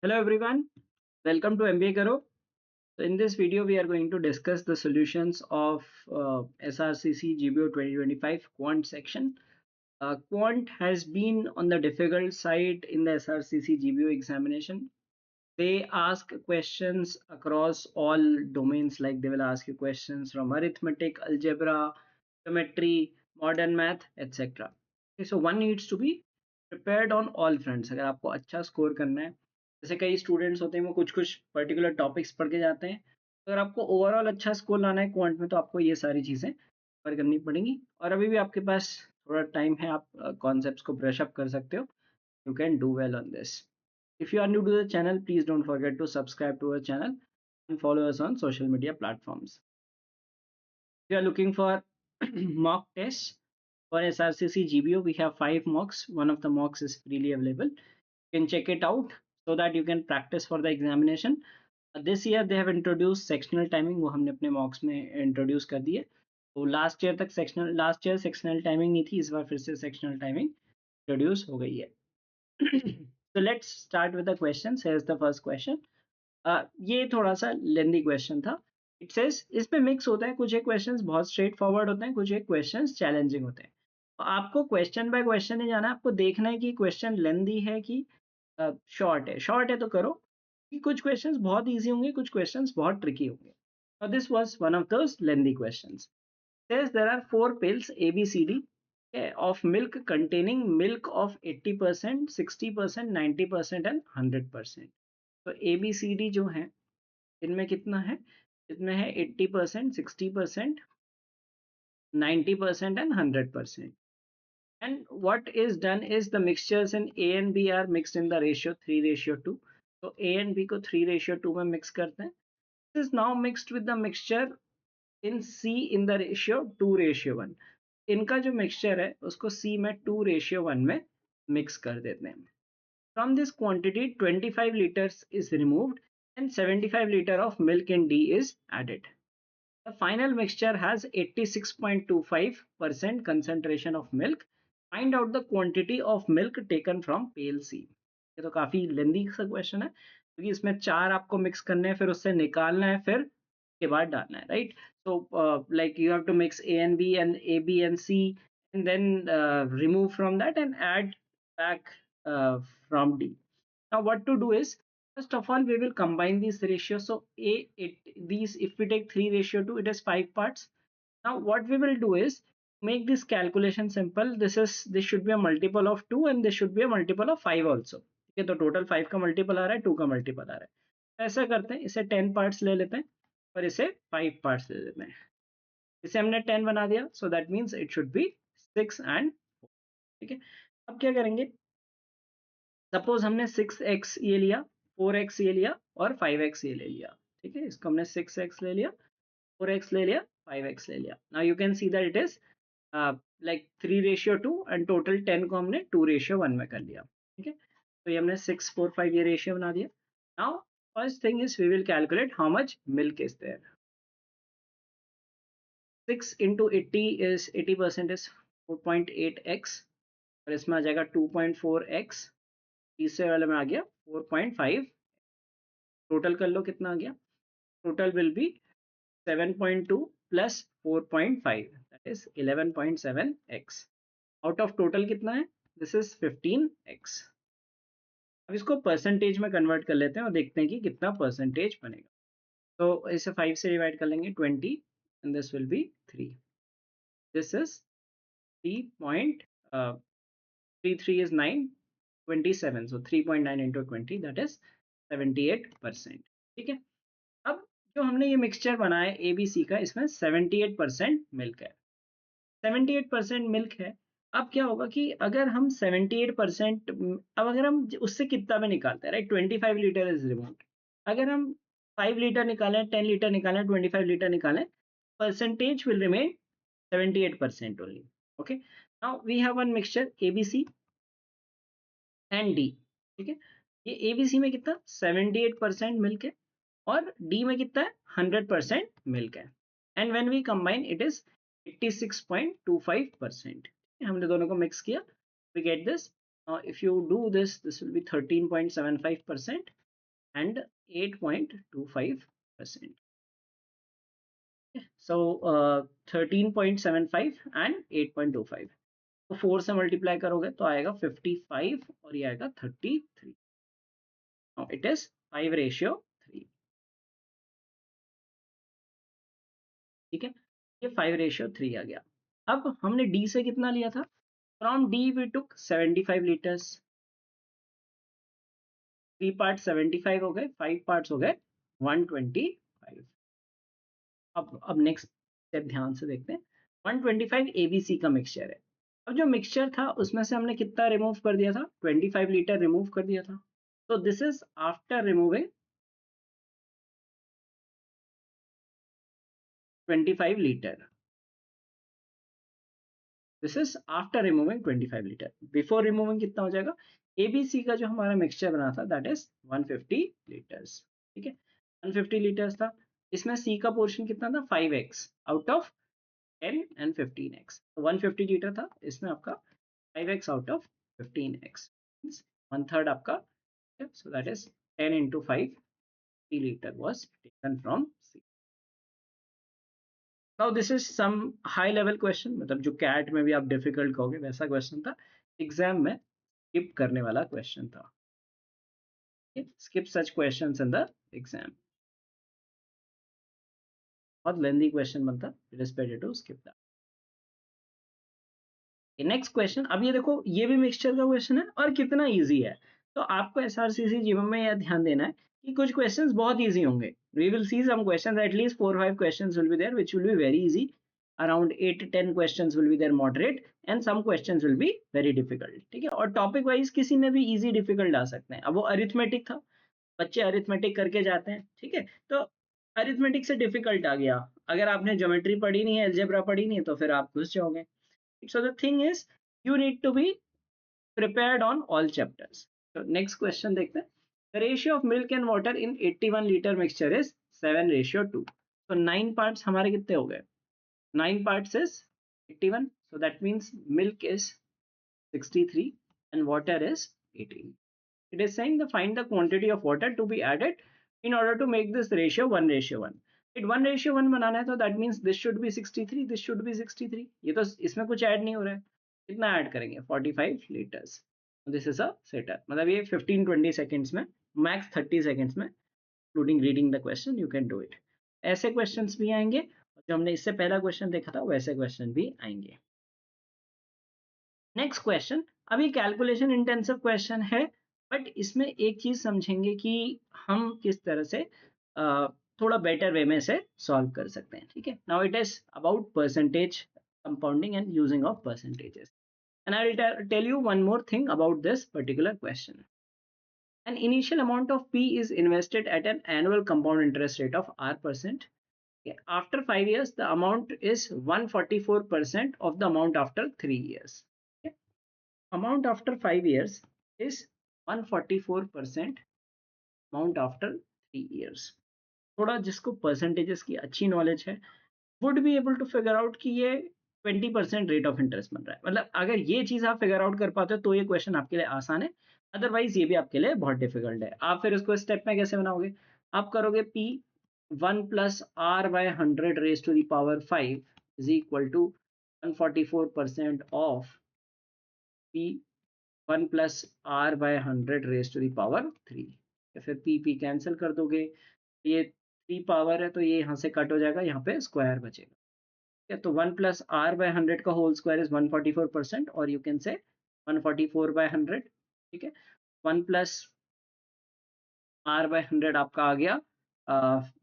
Hello everyone, welcome to MBA Karo. So in this video, we are going to discuss the solutions of SRCC GBO 2025 Quant section. Quant has been on the difficult side in the SRCC GBO examination. They ask questions across all domains, like they will ask you questions from arithmetic, algebra, geometry, modern math, etc. Okay, so one needs to be prepared on all fronts. अगर आपको अच्छा score करना है, जैसे कई students होते हैं वो कुछ कुछ पर्टिकुलर टॉपिक्स पढ़ के जाते हैं, तो अगर आपको ओवरऑल अच्छा स्कोर लाना है क्वांट में तो आपको ये सारी चीज़ें कवर करनी पड़ेंगी। और अभी भी आपके पास थोड़ा टाइम है, आप कॉन्सेप्ट्स को ब्रश अप कर सकते हो। You can do well on this. If you are new to the channel, please don't forget to subscribe to our channel and follow us on social media platforms. If you are looking for mock tests for SRCC GBO, we have 5 mocks. One of the mocks is freely available. You can check it out so that you can practice for the examination. This year they have introduced sectional timing, वो हमने अपने mocks में introduce कर दिए। तो last year sectional timing नहीं थी, इस बार फिर से सेक्शनल टाइमिंग इंट्रोड्यूस हो गई है। So let's start with the questions. Here's the first question. ये थोड़ा सा लेंदी क्वेश्चन था। इट सेज इसमें मिक्स होता है, कुछ एक क्वेश्चंस बहुत स्ट्रेट फॉरवर्ड होते हैं, कुछ एक क्वेश्चंस चैलेंजिंग होते हैं। तो आपको क्वेश्चन बाय क्वेश्चन नहीं जाना, आपको देखना है कि क्वेश्चन लेंदी है कि शॉर्ट है। शॉर्ट है तो करो, कि कुछ क्वेश्चंस बहुत इजी होंगे, कुछ क्वेश्चंस बहुत ट्रिकी होंगे। So this was one of those lengthy questions. Says there are 4 pills ABCD, okay, of milk containing milk of 80%, 60%, 90% and 100%. तो ABCD जो है इनमें कितना है, इसमें है 80%, 60%, 90% and 100%. And what is done is the mixtures in A and B are mixed in the ratio 3:2. So A and B को 3:2 में mix करते हैं. This is now mixed with the mixture in C in the ratio 2:1. इनका जो mixture है उसको C में 2:1 में mix कर देते हैं. From this quantity 25 liters is removed and 75 liter of milk in D is added. The final mixture has 86.25% concentration of milk. Find out the quantity of milk taken from pail C. ये तो काफी लेंदी सा question है, क्योंकि इसमें 4 आपको mix करने हैं, फिर उससे निकालना है, फिर के बाद डालना है, right? So like you have to mix A and B and A, B and C, and then remove from that and add back from D. Now what to do is, first of all we will combine these ratios. So these, if we take 3:2, it is 5 parts. Now what we will do is make this calculation simple. This should be a multiple of 2 and this should be a multiple of 5 also. ठीक है, तो total 5 का multiple आ रहा है, 2 का multiple आ रहा है। ऐसा करते हैं, इसे 10 पार्ट्स ले लेते हैं और इसे 5 पार्ट्स ले लेते हैं। इसे हमने 10 बना दिया, so that means it should be 6 and 4। ठीक है, अब क्या करेंगे, सपोज हमने 6x ये लिया, 4x ये लिया और 5x ये ले लिया। ठीक है, इसको हमने 6x ले लिया, 4x ले लिया, 5x ले लिया। Now you can see that it is like 3:2 and total 10 को हमने 2:1 में कर लिया। ठीक है, तो ये हमने 6, 4, 5 ये रेशियो बना दिया। Now first thing is we will calculate how much milk is there. 6 into 80 is 80% is 4.8x, और इसमें आ जाएगा 2.4x, तीसरे वाले में आ गया 4.5। टोटल कर लो कितना आ गया, total will be 7.2 plus 4.5, that is 11.7x। Out of total कितना है, दिस इज 15x। अब इसको परसेंटेज में कन्वर्ट कर लेते हैं और देखते हैं कि कितना परसेंटेज बनेगा। तो इसे 5 से डिवाइड कर लेंगे, 20, and this will be 3। This is 3.33 is 9, 27, so 3.9 into 20, that is 78%। ठीक है, अब जो हमने ये मिक्सचर बनाया ABC का, इसमें 78% मिल्क है, 78% मिल्क है। अब क्या होगा कि अगर हम 78%, अब अगर हम उससे कितना में निकालते हैं, राइट, 25 लीटर इज रिमूव्ड। अगर हम 5 लीटर निकालें, 10 लीटर निकालें, 25 लीटर निकालें, percentage will remain 78% only. Okay, now we have one mixture ABC and D। ठीक है, ये ABC में कितना 78% मिल्क है और D में कितना है 100% मिल्क है, and when we combine it is 86.25%। हमने दोनों को मिक्स किया, we get this। If you do this, this will be 13.75%, and 8.25%. So 13.75 and 8.25, तो 4 से मल्टीप्लाई करोगे तो आएगा 55 और ये आएगा 33. Now it is 5:3. ठीक है, ये 5:3 आ गया. अब हमने डी से कितना लिया था? From D we took 75 litres. 3 part 75 हो गए, 5 पार्ट्स हो गए 125. अब नेक्स्ट स्टेप ध्यान से देखते हैं. 125 एबीसी का मिक्सचर है. अब जो मिक्सचर था उसमें से हमने कितना रिमूव कर दिया था? 25 लीटर रिमूव कर दिया था. तो this is after removing 25 litre. This is after removing 25 litre. Before removing कितना हो जाएगा? एबीसी का जो हमारा मिक्सचर बना था दैट इज 150 लीटर्स. ठीक है, 150 लीटर्स था. इसमें सी का पोर्शन कितना था? 5x out of 10 and 15x. तो 150 लीटर था, इसमें आपका 5x out of 15x, one third आपका. So that is 10 into 5, 3 liter was taken from C. Now this is some high level question, मतलब जो कैट में भी आप डिफिकल्ट कहोगे वैसा क्वेश्चन था. एग्जाम में स्किप करने वाला क्वेश्चन था. Skip such questions in the exam. बहुत लेंथी क्वेश्चन बनता, it is better to skip that. Next question. अब ये देखो, ये भी मिक्सचर का क्वेश्चन है और कितना इजी है. तो आपको एसआरसीसी जीवन में यह ध्यान देना है कि कुछ क्वेश्चंस बहुत इजी होंगे. We will see some questions, at least 4-5 questions will be there which will be very easy. Around 8-10 questions will be there moderate and some questions will be very difficult. ठीक है, और टॉपिक वाइज किसी में भी easy difficult आ सकते हैं. अब वो अरिथमेटिक था, बच्चे अरिथमेटिक करके जाते हैं. ठीक है, तो अरिथमेटिक से डिफिकल्ट आ गया. अगर आपने ज्योमेट्री पढ़ी नहीं है, अलजेब्रा पढ़ी नहीं है, तो फिर आप घुस जाओगे. So the thing is, you need to be prepared on all chapters. So next question देखते हैं. The ratio of milk and water in 81 liter mixture is 7:2. So 9 parts हमारे कितने हो गए? 9 parts is 81. So that means milk is 63 and water is 18. It is saying the find the quantity of water to be added in order to make this ratio 1:1. It 1:1 बनाना है तो that means this should be 63, this should be 63. ये तो इसमें कुछ add नहीं हो रहा है. कितना ऐड करेंगे? 45 litres. This is a setup. मतलब ये 15-20 सेकंड्स में, मैक्स 30 सेकंड्स में, including reading the question, you can do it. ऐसे क्वेश्चंस भी आएंगे, जो हमने इससे पहला क्वेश्चन देखा था वैसे क्वेश्चन भी आएंगे. Next question. अभी कैलकुलेशन इंटेंसिव क्वेश्चन है, बट इसमें एक चीज समझेंगे कि हम किस तरह से थोड़ा बेटर वे में से सॉल्व कर सकते हैं. ठीक है, now it is about percentage compounding and using of percentages. And I will tell you one more thing about this particular question. An initial amount of P is invested at an annual compound interest rate of R%. Okay. After 5 years, the amount is 144% of the amount after 3 years. Okay. Amount after 5 years is 144% amount after 3 years. थोड़ा जिसको percentages की अच्छी knowledge है would be able to figure out कि ये 20% rate of interest बन रहा है. मतलब अगर ये चीज आप फिगर आउट कर पाते हो तो ये क्वेश्चन आपके लिए आसान है. अदरवाइज ये भी आपके लिए बहुत डिफिकल्ट है. आप फिर उसको स्टेप में कैसे बनाओगे? आप करोगे P 1 plus R by 100 raised to the power 5 is equal to 144% of P 1 plus R by 100 raised to the power 3. फिर P कैंसिल कर दोगे, ये 3 पावर है तो ये यहाँ से कट हो जाएगा, यहाँ पे स्क्वायर बचेगा. ठीक है, तो 1 plus R by 100 का होल स्क्वायर इज 144%, और यू कैन से 144/100. ठीक है, 1 plus R by 100 आपका आ गया,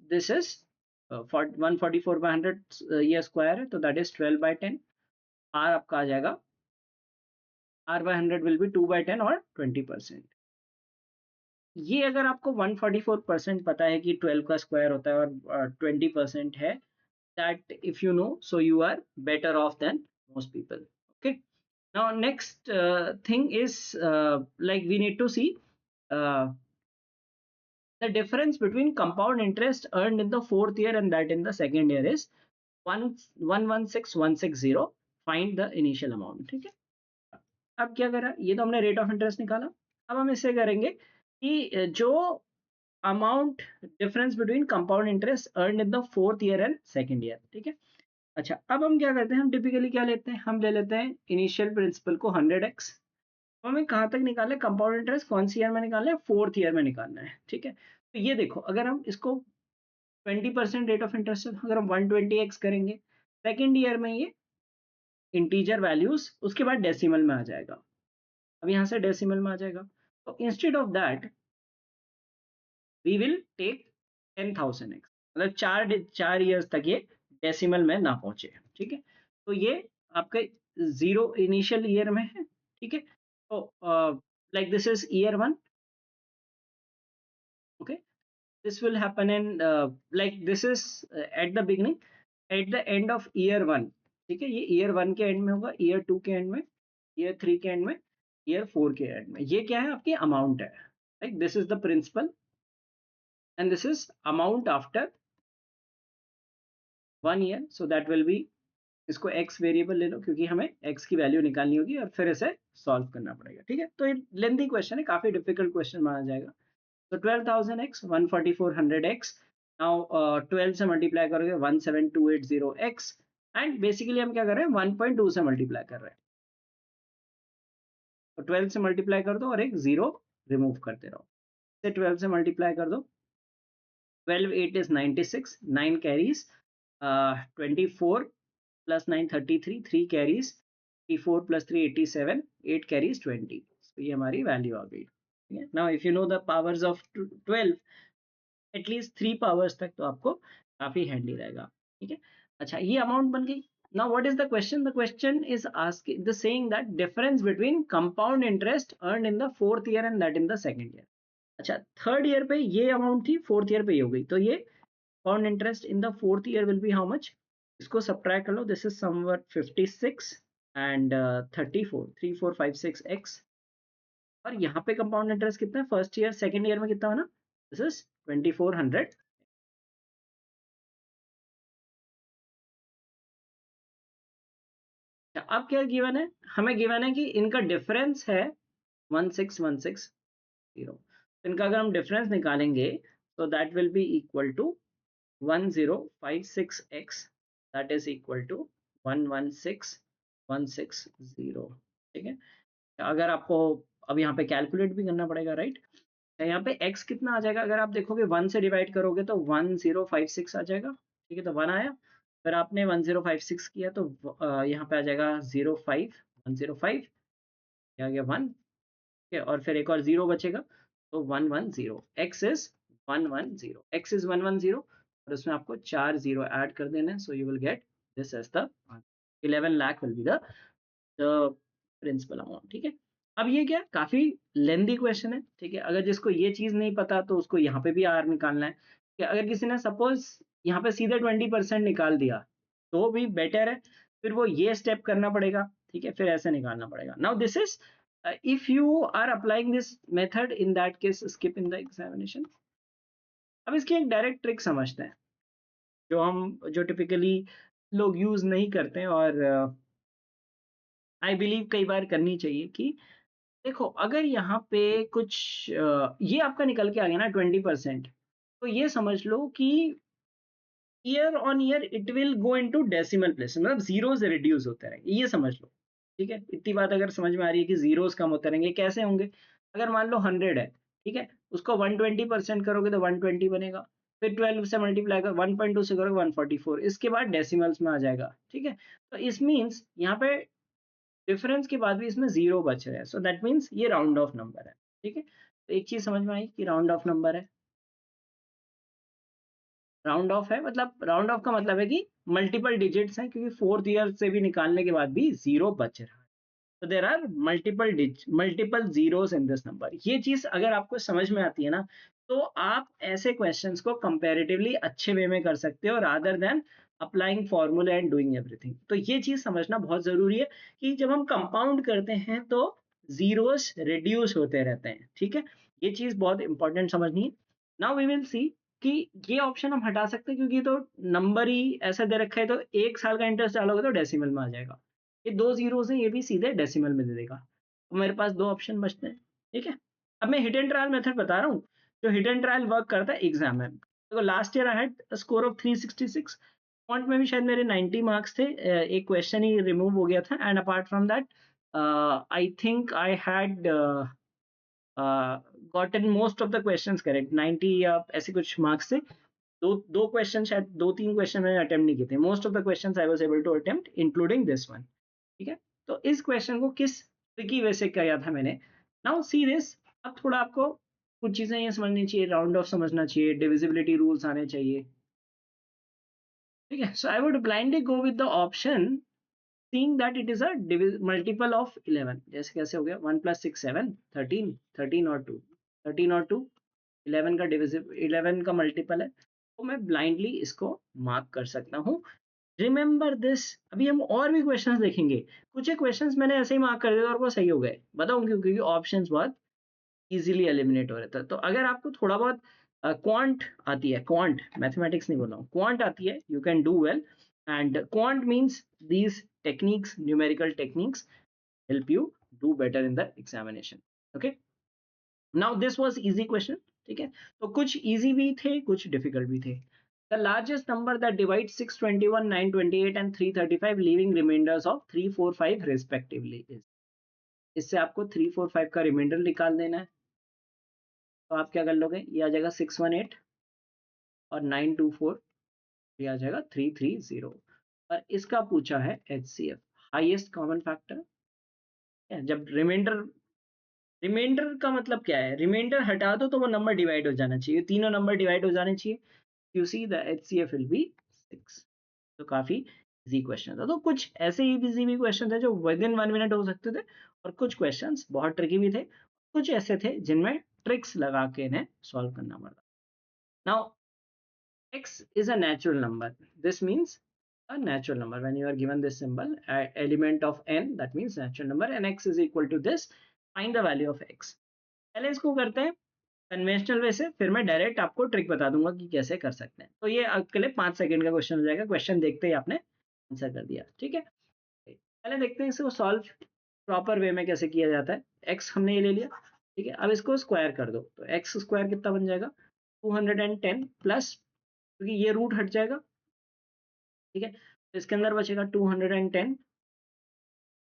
दिस इज 144/100, ये स्क्वायर है तो दैट इज 12/10. R आपका आ जाएगा, R by 100 विल बी 2/10 और 20%. ये अगर आपको 144% पता है कि 12 का स्क्वायर होता है और 20% है, that if you know, so you are better off than most people. Okay, now next thing is like we need to see uh, the difference between compound interest earned in the 4th year and that in the 2nd year is 116160. Find the initial amount. ठीक है, अब क्या करा, ये तो हमने rate of interest निकाला. अब हम इससे करेंगे कि जो amount difference between compound interest earn in the fourth year and second year, ठीक है। अच्छा, अब हम क्या करते हैं, हम टिपिकली क्या लेते हैं, हम ले लेते हैं इनिशियल प्रिंसिपल को 100x। हमें कहाँ तक निकालना है, कंपाउंड इंटरेस्ट कौन सी ईयर में निकालना है, फोर्थ ईयर में निकालना है, ठीक है। तो ये देखो, अगर हम इसको 20% रेट ऑफ इंटरेस्ट, अगर हम 120x करेंगे, सेकेंड ईयर में ये इंटीजर वैल्यूज, उसके बाद डेसिमल में आ जाएगा। अब यहाँ से डेसिमल में आ जाएगा, तो instead of that we will take 10,000x, मतलब चार ईयर्स तक ये डेसिमल में ना पहुंचे, ठीक है। तो ये आपके जीरो इनिशियल ईयर में है, ठीक है। तो like this is year one, okay. This will happen in like this is at the beginning, at the end of year one, ठीक है। ये ईयर वन के एंड में होगा, ईयर टू के एंड में, ईयर थ्री के एंड में, ईयर फोर के एंड में। ये क्या है, आपकी अमाउंट है, like this is the principal and this is amount after 1 year, so that will B, इसको x वेरिएबल ले लो क्योंकि हमें x की वैल्यू निकालनी होगी और फिर इसे सॉल्व करना पड़ेगा, ठीक है। तो ये लेंथी क्वेश्चन है, काफी डिफिकल्ट क्वेश्चन माना जाएगा। तो 12,000x 14400x, नाउ 12 से मल्टीप्लाई करोगे 17280x, एंड बेसिकली हम क्या कर रहे हैं, 1.2 से मल्टीप्लाई कर रहे हैं। तो 12 से मल्टीप्लाई कर दो और एक जीरो रिमूव करते रहो, से 12 से मल्टीप्लाई कर दो, 12 8 is 96, 9 carries, 24 plus 9 33, 3 carries, 84 plus 3 87, 8 carries 20। So ये हमारी वैल्यू आ गई, ठीक है। Now if you know the powers of 12, at least 3 powers तक तो आपको काफी हैंडी रहेगा, ठीक है। अच्छा, ये अमाउंट बन गई। Now what is the question, the question is asking the saying that difference between compound interest earned in the fourth year and that in the second year. अच्छा, थर्ड ईयर पे ये अमाउंट थी, fourth year पे ये हो गई, तो ये compound interest in the fourth year will be how much, इसको सब्ट्रैक्ट कर लो, this is somewhat 56 and 34, 3456x। और यहाँ पे कंपाउंड इंटरेस्ट कितना है, फर्स्ट ईयर सेकंड ईयर में कितना होना, दिस इज 2400। अब क्या गिवन है, हमें गिवन है कि इनका डिफरेंस है 16160। इनका अगर हम डिफरेंस निकालेंगे तो that will be equal to 1056x, that is equal to 116160, ठीक है। अगर आपको अब यहाँ पे कैलकुलेट भी करना पड़ेगा, राइट। यहाँ पे x कितना आ जाएगा, अगर आप देखोगे 1 से डिवाइड करोगे तो 1056 आ जाएगा, ठीक है। तो 1 आया, फिर आपने 1056 किया तो यहाँ पे आ जाएगा 05, 105, आ गया 1, ठीक है। और फिर एक और जीरो बचेगा, तो 110, x इज 110, x इज 110, और उसमें आपको 4 जीरो ऐड कर देना है, so you will get this as the 11 lakh will be the principal amount, ठीक है। अब ये क्या, काफी लेंदी क्वेश्चन है, ठीक है। अगर जिसको ये चीज नहीं पता तो उसको यहाँ पे भी आर निकालना है, कि अगर किसी ने सपोज यहाँ पे सीधे 20% निकाल दिया तो भी बेटर है, फिर वो ये स्टेप करना पड़ेगा, ठीक है, फिर ऐसे निकालना पड़ेगा। Now this is if you are applying this method, in that case skip in the examination. अब इसकी एक डायरेक्ट ट्रिक समझते हैं, जो टिपिकली लोग यूज नहीं करते हैं, और आई बिलीव कई बार करनी चाहिए, कि देखो अगर यहाँ पे कुछ ये आपका निकल के आ गया ना 20%, तो ये समझ लो कि year on year it will go into decimal place, मतलब जीरोस रिड्यूस होते रहेंगे, ये समझ लो, ठीक है। इतनी बात अगर समझ में आ रही है कि जीरोस कम होते रहेंगे, कैसे होंगे, अगर मान लो 100 है, ठीक है, उसको 120% करोगे तो 120 बनेगा, फिर 12 से मल्टीप्लाई कर 1.2 से करोगे 144, इसके बाद डेसिमल्स में आ जाएगा, ठीक है। तो इस मीन्स यहाँ पे डिफरेंस के बाद भी इसमें जीरो बच रहा है, सो दैट मीन्स ये राउंड ऑफ नंबर है, ठीक है। तो एक चीज समझ में आई कि राउंड ऑफ नंबर है, राउंड ऑफ है, मतलब राउंड ऑफ का मतलब है कि मल्टीपल डिजिट्स हैं, क्योंकि फोर्थ ईयर से भी निकालने के बाद भी जीरो बच रहा है, तो there are multiple zeros in this number. ये चीज अगर आपको समझ में आती है ना, तो आप ऐसे क्वेश्चंस को कंपैरेटिवली अच्छे वे में कर सकते हो, rather than applying formula and doing everything. तो ये चीज समझना बहुत जरूरी है कि जब हम कंपाउंड करते हैं तो जीरोस रिड्यूस होते रहते हैं, ठीक है। ये चीज बहुत इंपॉर्टेंट समझनी है। नाउ वी विल सी कि ये ऑप्शन हम हटा सकते हैं, क्योंकि ये तो नंबर ही ऐसा दे रखा है, तो एक साल का इंटरेस्ट डालोगे तो डेसिमल में आ जाएगा, ये दो जीरोस हैं, ये भी सीधे डेसिमल में दे देगा, तो मेरे पास दो ऑप्शन बचते हैं, ठीक है। अब मैं हिडन ट्रायल मेथड बता रहा हूँ, जो हिट एंड ट्रायल वर्क करता है एग्जाम में। तो last year I had score of 366, quant में भी शायद मेरे 90 मार्क्स थे, एक क्वेश्चन ही रिमूव हो गया था, and apart from that I think I had gotten most of the questions correct, 90 या ऐसे कुछ मार्क्स थे। दो दो क्वेश्चन, शायद दो तीन क्वेश्चन मैंने अटेम्प्ट नहीं किए थे, most of the questions I was able to attempt including this one. ठीक है, तो इस क्वेश्चन को किस ट्रिकी वे से किया था मैंने। नाउ सी दिस, अब थोड़ा आपको कुछ चीजें ये समझनी चाहिए, राउंड ऑफ समझना चाहिए, डिविजिबिलिटी रूल्स आने चाहिए। ठीक है, so I would blindly go with the option seeing that it is a multiple of 11। जैसे कैसे हो गया, 1 plus 6 7 13, 13 और 2, 13 और 2 11 का डिविजिबल, 11 का मल्टीपल है, तो मैं ब्लाइंडली इसको मार्क कर सकता हूँ। रिमेंबर दिस, अभी हम और भी क्वेश्चंस देखेंगे, कुछ एक क्वेश्चंस मैंने ऐसे ही मार्क कर दिया और वो सही हो गए, बताऊं क्यों? क्योंकि ऑप्शंस बहुत इजीली एलिमिनेट हो रहे थे। तो अगर आपको थोड़ा बहुत क्वांट आती है, क्वांट मैथमेटिक्स नहीं बोल रहा हूँ, क्वांट आती है, you can do well, and quant means these techniques, numerical techniques help you do better in the examination। okay, now this was easy question। ठीक है, तो कुछ easy भी थे, कुछ difficult भी थे। The largest number that divides 621, 928 and 335 leaving remainders of 3 4 5 respectively is। इससे आपको 3 4 5 का रिमाइंडर निकाल देना है। तो आप क्या कर लोगे, ये आ जाएगा 618 और 924, ये आ जाएगा 330। और इसका पूछा है HCF, हाईएस्ट कॉमन फैक्टर। जब रिमाइंडर, रिमाइंडर का मतलब क्या है, रिमाइंडर हटा दो तो वो नंबर डिवाइड हो जाना चाहिए, तीनों नंबर डिवाइड हो जाने चाहिए। You see the HCF will be 6। तो काफी इजी क्वेश्चन था। तो कुछ ऐसे इजी भी क्वेश्चन थे जो विद इन 1 मिनट हो सकते थे, और कुछ क्वेश्चंस बहुत ट्रिकी भी थे, कुछ ऐसे थे जिनमें ट्रिक्स लगा के इन्हें सॉल्व करना पड़ता। Now x is a natural number, this means a natural number, when you are given this symbol element of n, that means natural number, and x is equal to this, find the value of x। पहले इसको करते हैं conventional way से, फिर मैं direct आपको trick बता दूंगा कि कैसे कर सकते हैं। तो ये आपके लिए 5 सेकंड का क्वेश्चन हो जाएगा, क्वेश्चन देखते ही आपने आंसर कर दिया। ठीक है, पहले देखते हैं इसको सॉल्व प्रॉपर वे में कैसे किया जाता है। एक्स हमने ये ले लिया, ठीक है, अब इसको स्क्वायर कर दो, तो एक्स स्क्वायर कितना बन जाएगा, 210 प्लस, क्योंकि ये रूट हट जाएगा, ठीक है, तो इसके अंदर बचेगा 210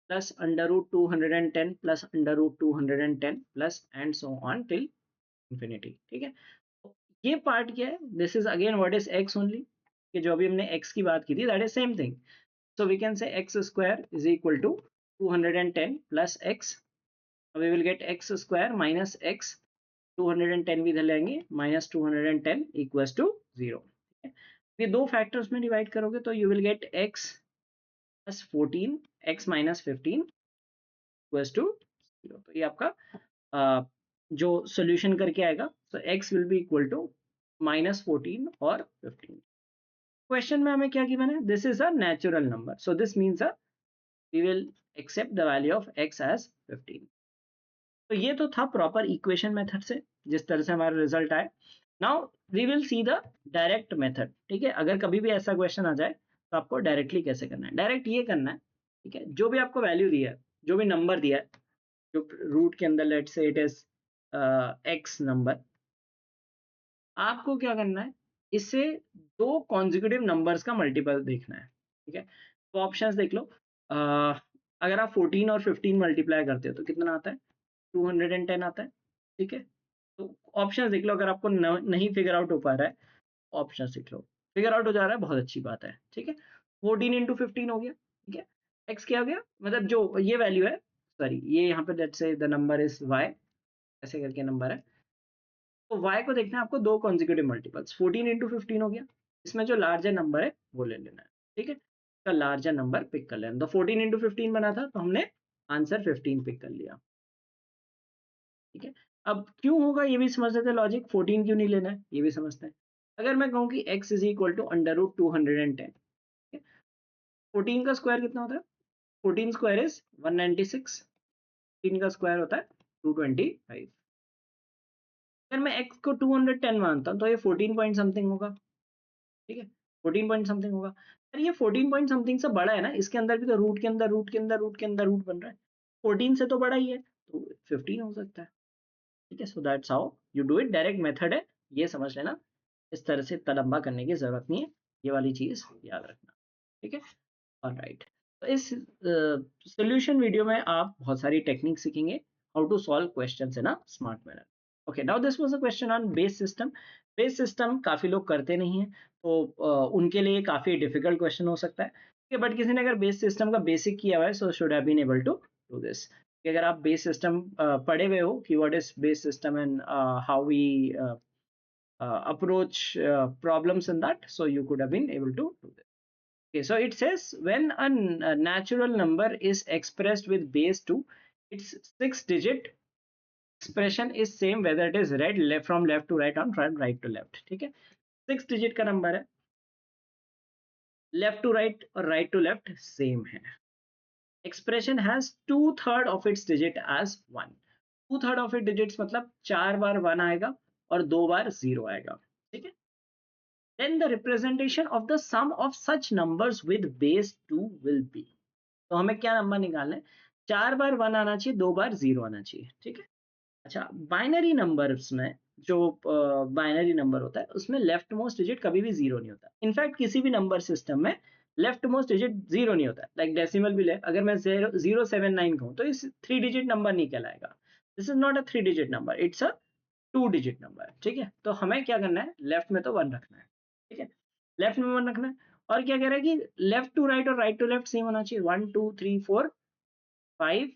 plus under root 210 plus under root 210 plus and so on till infinity. ठीक है, तो ये पार्ट क्या है, this is again what is X only, कि जो भी हमने एक्स की बात की थी that is same thing. So we can say X square is equal to 210 plus X, we will get X square minus X, 210 भी इधर लेंगे, माइनस 210 इक्वल्स टू 0। ये दो फैक्टर्स में डिवाइड करोगे तो you will get x plus 14, x minus 15 equals to 0। तो ये आपका जो सॉल्यूशन करके आएगा, तो x will be equal to minus 14 और 15। क्वेश्चन में हमें क्या गिवन है, this is a natural number, so this means we will accept the value of x as 15। तो ये तो था प्रॉपर इक्वेशन मेथड से, जिस तरह से हमारा रिजल्ट आए। Now we will see the direct method. ठीक है, अगर कभी भी ऐसा क्वेश्चन आ जाए तो आपको डायरेक्टली कैसे करना है, डायरेक्ट ये करना है। ठीक है, जो भी आपको वैल्यू दिया है, जो भी नंबर दिया है, जो रूट के अंदर let's say it is x number, आपको क्या करना है, इससे दो कॉन्जिक्यूटिव नंबर्स का मल्टीपल देखना है। ठीक है, तो ऑप्शंस देख लो, अगर आप 14 और 15 मल्टीप्लाई करते हो तो कितना आता है, 210 आता है। ठीक है, तो ऑप्शन देख लो, अगर आपको नहीं फिगर आउट हो पा रहा है, ऑप्शन लिख लो, फिगर आउट हो जा रहा है बहुत अच्छी बात है। ठीक है, 14 इंटू 15 हो गया। ठीक है, एक्स क्या हो गया, मतलब जो ये वैल्यू है, सॉरी ये यहाँ पे let's say the number is why, ऐसे करके नंबर है, तो y को देखना है आपको दो कॉन्जिक्यूटिव मल्टीपल्स, 14 इंटू 15 हो गया, इसमें जो लार्जर नंबर है वो ले लेना है। ठीक है, तो लार्जर नंबर पिक कर लेना, तो 14 इंटू 15 बना था तो हमने आंसर 15 पिक कर लिया। ठीक है, अब क्यों होगा ये भी समझ लेते हैं लॉजिक, 14 क्यों नहीं लेना है ये भी समझते हैं। अगर मैं कहूँ कि x is equal to under root 210, 14 का स्क्वायर कितना होता है, 14 स्क्वायर इज 196, 3 का स्क्वायर होता है 225। अगर मैं x को 210 मानता हूँ तो ये 14 पॉइंट समथिंग होगा। ठीक है, 14 पॉइंट समथिंग होगा, अरे ये 14 पॉइंट समथिंग से बड़ा है ना, इसके अंदर भी तो रूट के अंदर रूट के अंदर रूट के अंदर रूट बन रहा है, 14 से तो बड़ा ही है, तो 15 हो सकता है। ठीक है, so that's how you do it, direct method है, ये समझ लेना, इस तरह से इतना लंबा करने की जरूरत नहीं है, ये वाली चीज याद रखना, ठीक है। ऑलराइट, तो इस सॉल्यूशन वीडियो में आप बहुत सारी टेक्निक सीखेंगे, how to solve questions in a smart manner. Okay, now this was a question on base system. Base system काफी लोग करते नहीं है, तो उनके लिए काफी डिफिकल्ट क्वेश्चन हो सकता है, बट किसी ने अगर बेस सिस्टम का बेसिक किया हुआ है, so should have been able to do this. अगर आप बेस सिस्टम पढ़े हुए हो कि what is base system and how we approach problems in that, so you could have been able to do this. Okay, so it says when a natural number is expressed with base 2, its 6 digit expression is same whether it is read left from left to right or from right to left, ठीक है। 6 digit का number है, left to right और right to left same है, expression has 2/3 of its digit as 1, 2/3 of its digits मतलब 4 बार 1 आएगा और 2 बार 0 आएगा, ठीक है। then the representation of the sum of such numbers with base 2 will be, तो हमें क्या नंबर निकालना है, 4 बार 1 आना चाहिए, 2 बार 0 आना चाहिए, ठीक है। अच्छा, बाइनरी नंबर्स में जो बाइनरी नंबर होता है उसमें लेफ्ट मोस्ट डिजिट कभी भी 0 नहीं होता, इनफैक्ट किसी भी नंबर सिस्टम में लेफ्ट मोस्ट डिजिट 0 नहीं होता, लाइक डेसिमल भी ले, अगर मैं 079 कहूँ तो इस 3 डिजिट नंबर नहीं कहलाएगा, this is not a 3 digit number, it's a 2 digit number, ठीक है। तो हमें क्या करना है, लेफ्ट में तो 1 रखना है, ठीक है, लेफ्ट में 1 रखना है, और क्या कह रहा है कि लेफ्ट टू राइट और राइट टू लेफ्ट सेम होना चाहिए, 1 2 3 4 5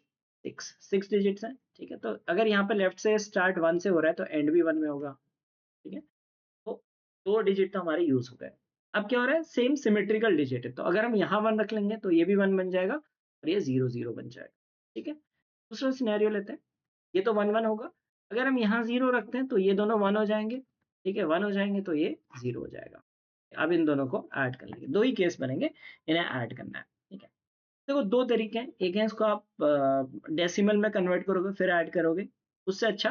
6 डिजिट्स हैं, ठीक है। तो अगर यहाँ पे लेफ्ट से स्टार्ट 1 से हो रहा है तो एंड भी 1 में होगा, ठीक है। तो 2 डिजिट तो हमारे यूज हो गए। अब क्या हो रहा है, सेम सिमेट्रिकल डिजिट है, तो अगर हम यहाँ 1 रख लेंगे तो ये भी 1 बन जाएगा और ये 0 0 बन जाएगा, ठीक है। दूसरा सिनेरियो लेते हैं, ये तो 1 1 होगा, अगर हम यहाँ 0 रखते हैं तो ये दोनों 1 हो जाएंगे, ठीक है, 1 हो जाएंगे तो ये 0 हो जाएगा। अब इन दोनों को ऐड कर लेंगे, दो ही केस बनेंगे, इन्हें ऐड करना है, ठीक है। देखो दो तरीके हैं, एक है इसको आप डेसिमल में कन्वर्ट करोगे फिर ऐड करोगे, उससे अच्छा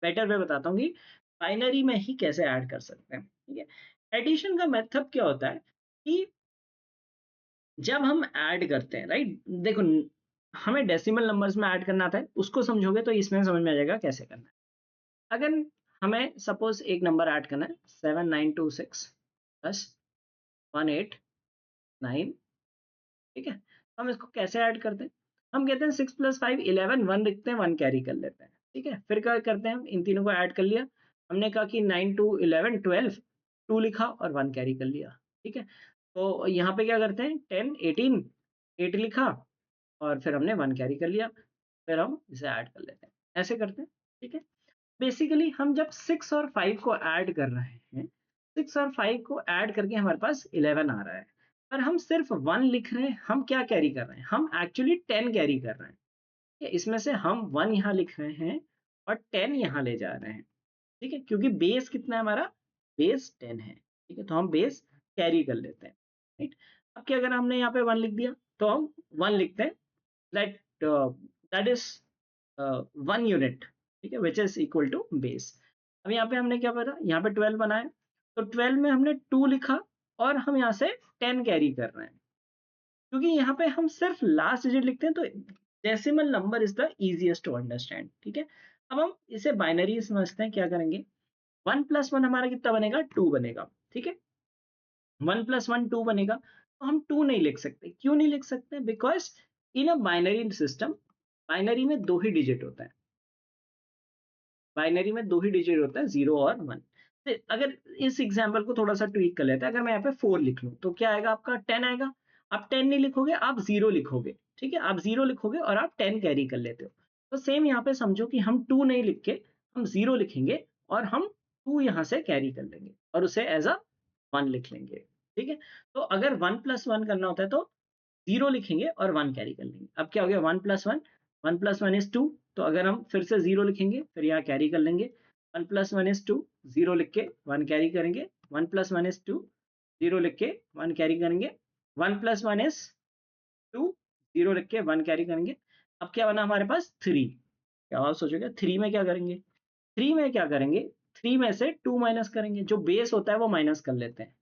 बेटर वे बताता हूँ कि बाइनरी में ही कैसे ऐड कर सकते हैं, ठीक है। एडिशन का मेथड क्या होता है कि जब हम ऐड करते हैं, राइट, देखो हमें डेसिमल नंबर्स में ऐड करना था, उसको समझोगे तो इसमें समझ में आ जाएगा कैसे करना है। अगर हमें सपोज एक नंबर ऐड करना है 7926 प्लस 189, ठीक है, हम इसको कैसे ऐड करते हैं, हम कहते हैं 6 + 5 11, 1 लिखते हैं, 1 कैरी कर लेते हैं, ठीक है। फिर क्या करते हैं, हम इन तीनों को ऐड कर लिया, हमने कहा कि 9 2 11 12, 2 लिखा और 1 कैरी कर लिया, ठीक है। तो यहाँ पे क्या करते हैं, 10 18, 8 लिखा और फिर हमने 1 कैरी कर लिया, फिर हम इसे ऐड कर लेते हैं, ऐसे करते हैं, ठीक है। बेसिकली हम जब 6 और 5 को ऐड कर रहे हैं, 6 और 5 को ऐड करके हमारे पास 11 आ रहा है, पर हम सिर्फ 1 लिख रहे हैं, हम क्या कैरी कर रहे हैं, हम एक्चुअली 10 कैरी कर रहे हैं, ठीक है? इसमें से हम 1 यहाँ लिख रहे हैं और 10 यहाँ ले जा रहे हैं, ठीक है, क्योंकि बेस कितना है हमारा, बेस 10 है, ठीक है, तो हम बेस कैरी कर लेते हैं, राइट। अब क्या, अगर हमने यहाँ पे 1 लिख दिया तो हम 1 लिखते हैं, दैट दैट इज 1 यूनिट, ठीक है, which is equal to base. अब यहाँ पे हमने क्या करा, यहाँ पे 12 बनाया, तो 12 में हमने 2 लिखा और हम यहाँ से 10 कैरी कर रहे हैं, क्योंकि यहाँ पे हम सिर्फ लास्ट डिजिट लिखते हैं, तो decimal number is the easiest to understand, ठीक है। अब हम इसे बाइनरी समझते हैं, क्या करेंगे, 1 + 1 हमारा कितना बनेगा, 2 बनेगा, ठीक है, 1 + 1 2 बनेगा, तो हम 2 नहीं लिख सकते, क्यों नहीं लिख सकते, because in a binary system, binary में 2 ही डिजिट होता है, बाइनरी में 2 ही डिजिट होता है, 0 और 1। अगर इस एग्जांपल को थोड़ा सा ट्वीक कर लेते हैं, अगर मैं यहाँ पे 4 लिख लूँ तो क्या आएगा, आपका 10 आएगा। आप 10 नहीं लिखोगे, आप 0 लिखोगे, ठीक है, आप 0 लिखोगे और आप 10 कैरी कर लेते हो। तो सेम यहाँ पे समझो कि हम 2 नहीं लिख के हम 0 लिखेंगे और हम 2 यहाँ से कैरी कर लेंगे और उसे एज अ 1 लिख लेंगे, ठीक है। तो अगर 1 + 1 करना होता है तो 0 लिखेंगे और 1 कैरी कर लेंगे। अब क्या हो गया, 1 + 1, 1 + 1 इज 2, तो अगर हम फिर से 0 लिखेंगे फिर यहाँ कैरी कर लेंगे, 1 + 1 इज 2, 0 लिख के 1 कैरी करेंगे, 1 + 1 इज 2, 0 लिख के 1 कैरी करेंगे, 1 + 1 इज 2, 0 लिख के 1 कैरी करेंगे। अब क्या बना हमारे पास, 3। क्या आप सोचोगे 3 में क्या करेंगे, 3 में क्या करेंगे, 3 में से 2 माइनस करेंगे, जो बेस होता है वो माइनस कर लेते हैं।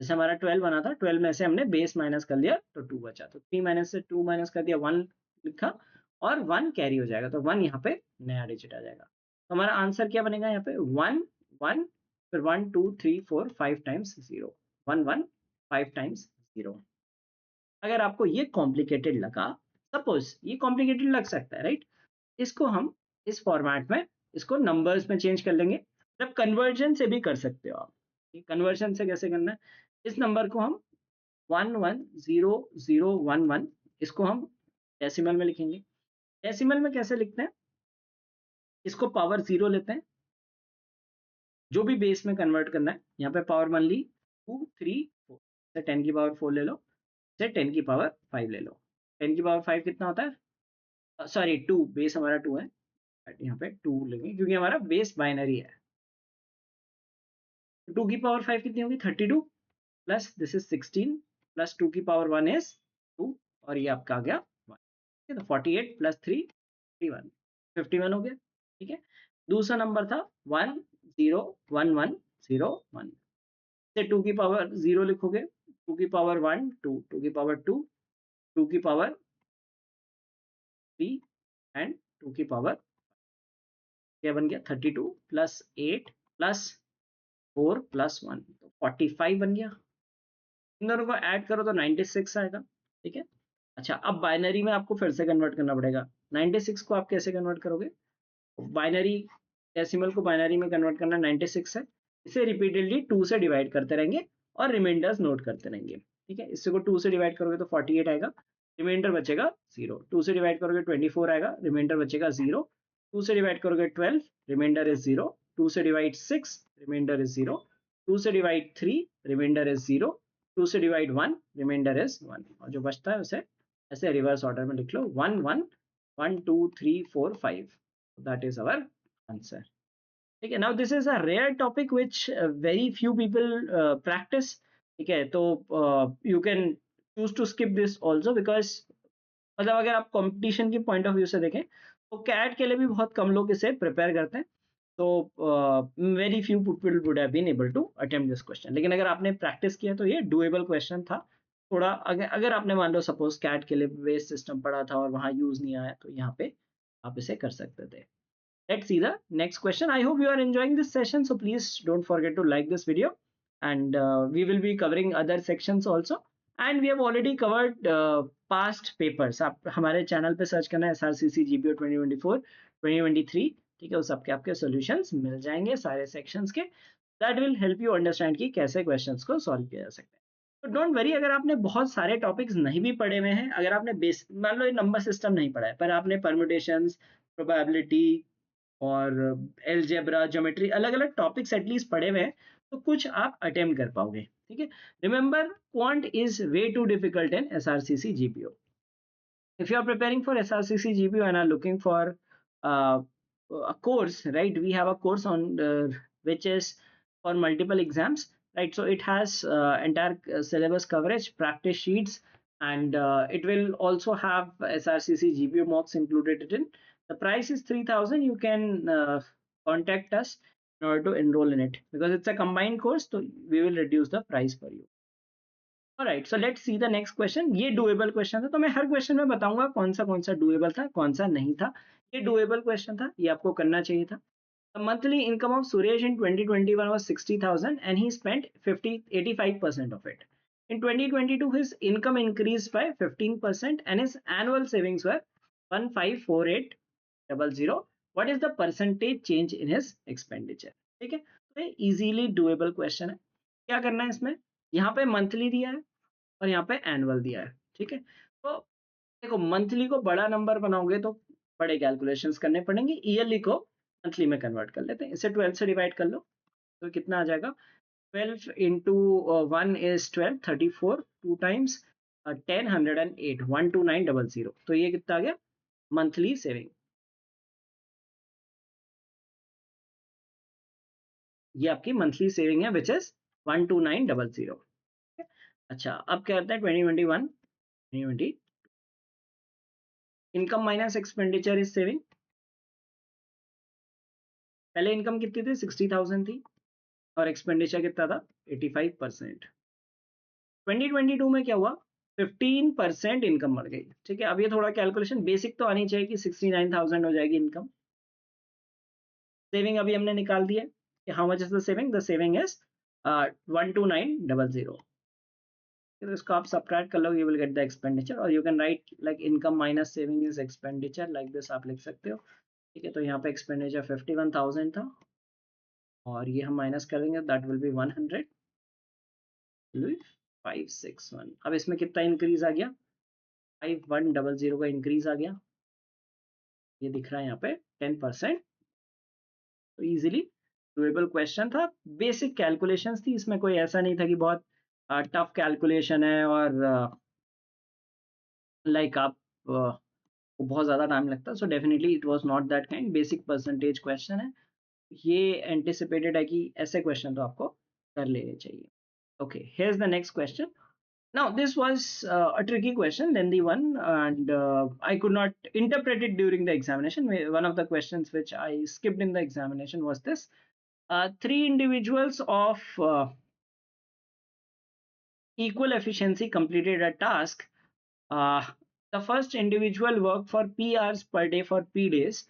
जैसे हमारा 12 बना था, 12 में से हमने बेस माइनस कर लिया तो 2 बचा, तो 3 माइनस से 2 माइनस कर दिया, 1 लिखा और 1 कैरी हो जाएगा, तो 1 यहाँ पे नया डिजिट आ जाएगा। तो हमारा आंसर क्या बनेगा यहाँ पे 1 1, फिर 1 2 3 4 5 टाइम्स 0, 1 1 5 टाइम्स 0। अगर आपको ये कॉम्प्लिकेटेड लगा, सपोज ये कॉम्प्लिकेटेड लग सकता है, राइट, इसको हम इस फॉर्मेट में इसको नंबर्स में चेंज कर लेंगे। मतलब कन्वर्जन से भी कर सकते हो आप। कन्वर्जन से कैसे करना है, इस नंबर को हम 1 1 0 0 1 1, इसको हम डेसिमल में लिखेंगे। डेसिमल में कैसे लिखते हैं, इसको पावर 0 लेते हैं, जो भी बेस में कन्वर्ट करना है, यहाँ पे पावर मान ली 2 3 4, से 10 की पावर 4 ले लो, से 10 की पावर 5 ले लो। 10 की पावर 5 कितना होता है, सॉरी 2, बेस हमारा 2 है, यहाँ पे 2 लेंगे क्योंकि हमारा बेस बाइनरी है। 2 की पावर 5 कितनी होगी, 32, प्लस दिस इज 16, प्लस 2 की पावर 1 इज 2, और ये आपका आ गया 1। ठीक है, तो 48 प्लस 3 51, 51 हो गया। ठीक है, दूसरा नंबर था 1 0 1 1 0 1, से 2 की पावर 0 लिखोगे, 2 की पावर 1 2, 2 की पावर 2, 2 की पावर 3, एंड 2 की पावर क्या बन गया 32 प्लस 8 प्लस 4 प्लस 1, तो 45 बन गया। इन दोनों को ऐड करो तो 96 आएगा। ठीक है, अच्छा अब बाइनरी में आपको फिर से कन्वर्ट करना पड़ेगा। 96 को आप कैसे कन्वर्ट करोगे, बाइनरी डेसिमल को बाइनरी में कन्वर्ट करना 96 है, इसे रिपीटेडली 2 से डिवाइड करते रहेंगे और रिमाइंडर्स नोट करते रहेंगे। ठीक है, इससे को 2 से डिवाइड करोगे तो 48 आएगा, रिमाइंडर बचेगा 0। 2 से डिवाइड करोगे 24 आएगा, रिमाइंडर बचेगा 0। 2 से डिवाइड करोगे 12, रिमाइंडर इज 0। 2 से डिवाइड 6, रिमाइंडर इज 0। 2 से डिवाइड 3, रिमाइंडर इज 0। 2 से डिवाइड 1, रिमाइंडर इज 1, और जो बचता है उसे ऐसे रिवर्स ऑर्डर में लिख लो, 1 1 1 2 3 4 5, दैट इज अवर आंसर। ठीक है, now this is a rare topic which very few people practice. ठीक है, तो you can choose to skip this also, because मतलब अगर आप कंपटीशन की पॉइंट ऑफ व्यू से देखें तो कैट के लिए भी बहुत कम लोग इसे प्रिपेयर करते हैं। तो very few people would have been able to attempt this question, लेकिन अगर आपने प्रैक्टिस किया तो ये डुएबल क्वेश्चन था। थोड़ा अगर आपने मान लो सपोज कैट के लिए बेस सिस्टम पढ़ा था और वहां यूज नहीं आया, तो यहाँ पे आप इसे कर सकते थे। Let's see the next question. I hope you are enjoying this session. So please don't forget to like this video, and we will be covering other sections also. And we have already covered past papers. आप हमारे channel पे search करना है SRCC GPO 2024 2023। ठीक है, उस सबके आपके सॉल्यूशंस मिल जाएंगे सारे सेक्शंस के। That will help you understand कि कैसे क्वेश्चंस को सॉल्व किया जा सकता है। तो डोंट वरी, अगर आपने बहुत सारे टॉपिक्स नहीं भी पढ़े हुए हैं, अगर आपने बेस मान लो ये नंबर सिस्टम नहीं पढ़ा है पर आपने परम्यूटेशंस, प्रोबेबिलिटी और एलजेब्रा, ज्योमेट्री, अलग अलग टॉपिक्स एटलीस्ट पढ़े हुए हैं, तो कुछ आप अटेम्प्ट कर पाओगे। ठीक है, remember quant is way too difficult in SRCC GPO. if you are preparing for SRCC GPO and are looking for a course, right, we have a course on which is for multiple exams, right? So it has entire syllabus coverage, practice sheets, and it will also have SRCC GPO mocks included in. The price is 3,000. You can contact us in order to enroll in it, because it's a combined course, so we will reduce the price for you. Alright, so let's see the next question. ये doable question था, तो मैं हर question में बताऊंगा कौन सा doable था, कौन सा नहीं था। ये डुएबल क्वेश्चन था, ये आपको करना चाहिए था। The monthly income of Suresh in 2021 was 60,000 and he spent 85% of it. In 2022, his income increased by 15% and his annual savings were 154800. What is the percentage change in his expenditure? ठीक है, तो ये easily doable question है। क्या करना है इसमें, यहाँ पे मंथली दिया है और यहाँ पे एनुअल दिया है। ठीक है, तो देखो मंथली को बड़ा नंबर बनाओगे तो बड़े कैलकुलेशंस करने पड़ेंगे, ईयरली को मंथली में कन्वर्ट कर लेते हैं। इसे 12 से डिवाइड कर लो तो कितना आ जाएगा, 12 इंटू 1 इज 12, 34, 2 टाइम्स 10, 108, 12900। तो ये कितना आ गया मंथली सेविंग, ये आपकी मंथली सेविंग है विच इज 12900। अच्छा अब क्या करते हैं 2021 2020, income minus expenditure is saving. पहले इनकम कितनी थी 60,000 थी और एक्सपेंडिचर कितना था 85%। 2022 में क्या हुआ 15% इनकम बढ़ गई। ठीक है, अब ये थोड़ा कैलकुलेशन बेसिक तो आनी चाहिए कि 69,000 हो जाएगी इनकम। सेविंग अभी हमने निकाल दिया कि how much is the saving is 12900। तो इसको आप सब्ट्रैक्ट कर लो, you will get the expenditure, और you can write like income minus saving is expenditure, like this आप लिख सकते हो। ठीक है, तो यहाँ पे एक्सपेंडिचर 51,000 था, और ये हम माइनस करेंगे, दैट विल बी 100,561। अब इसमें कितना इंक्रीज आ गया, 5100 का इंक्रीज आ गया, ये दिख रहा है यहाँ पे 10%। तो इजीली डुएबल क्वेश्चन था, बेसिक कैलकुलेशंस थी, इसमें कोई ऐसा नहीं था कि बहुत टफ कैलकुलेशन है और लाइक आप को बहुत ज़्यादा टाइम लगता है। So definitely it was not that kind, basic percentage question है। ये एंटिसिपेटेड है कि ऐसे क्वेश्चन तो आपको कर लेने चाहिए। Okay, here's the next question. Now, this was a tricky question, lengthy one, and I could not interpret it during the examination. One of the questions which I skipped in the examination was this. Three individuals of equal efficiency completed a task. Uh, the first individual worked for P hours per day for P days.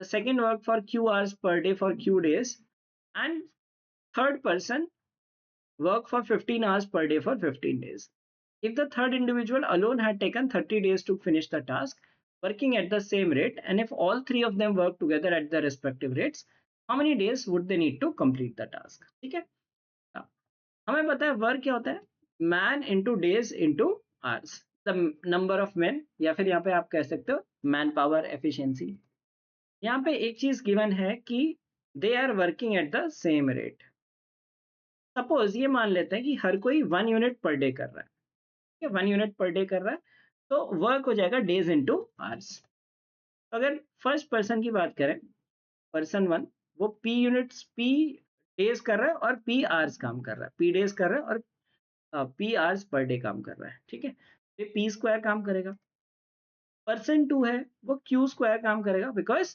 The second worked for Q hours per day for Q days. And third person worked for 15 hours per day for 15 days. If the third individual alone had taken 30 days to finish the task, working at the same rate, and if all three of them work together at their respective rates, how many days would they need to complete the task? ठीक है, हमें पता है work क्या होता है, man into days into hours, the number of man, या फिर यहाँ पे आप कह सकते हो मैन पावर एफिशिएंसी। यहाँ पे एक चीज गिवन है कि they are working at the same rate. Suppose ये मान लेते हैं कि हर कोई 1 यूनिट पर डे कर रहा है, 1 यूनिट पर डे कर रहा है, तो वर्क हो जाएगा डेज इंटू आवर्स। अगर फर्स्ट पर्सन की बात करें, पर्सन वन, वो पी यूनिट्स पी डेज कर रहा है और पी आवर्स काम कर रहा है, पी डेज कर रहा है और पी आवर्स पर डे काम कर रहा है। ठीक है, तो पी स्क्वायर काम करेगा। पर्सन टू है, वो क्यू स्क्वायर काम करेगा, बिकॉज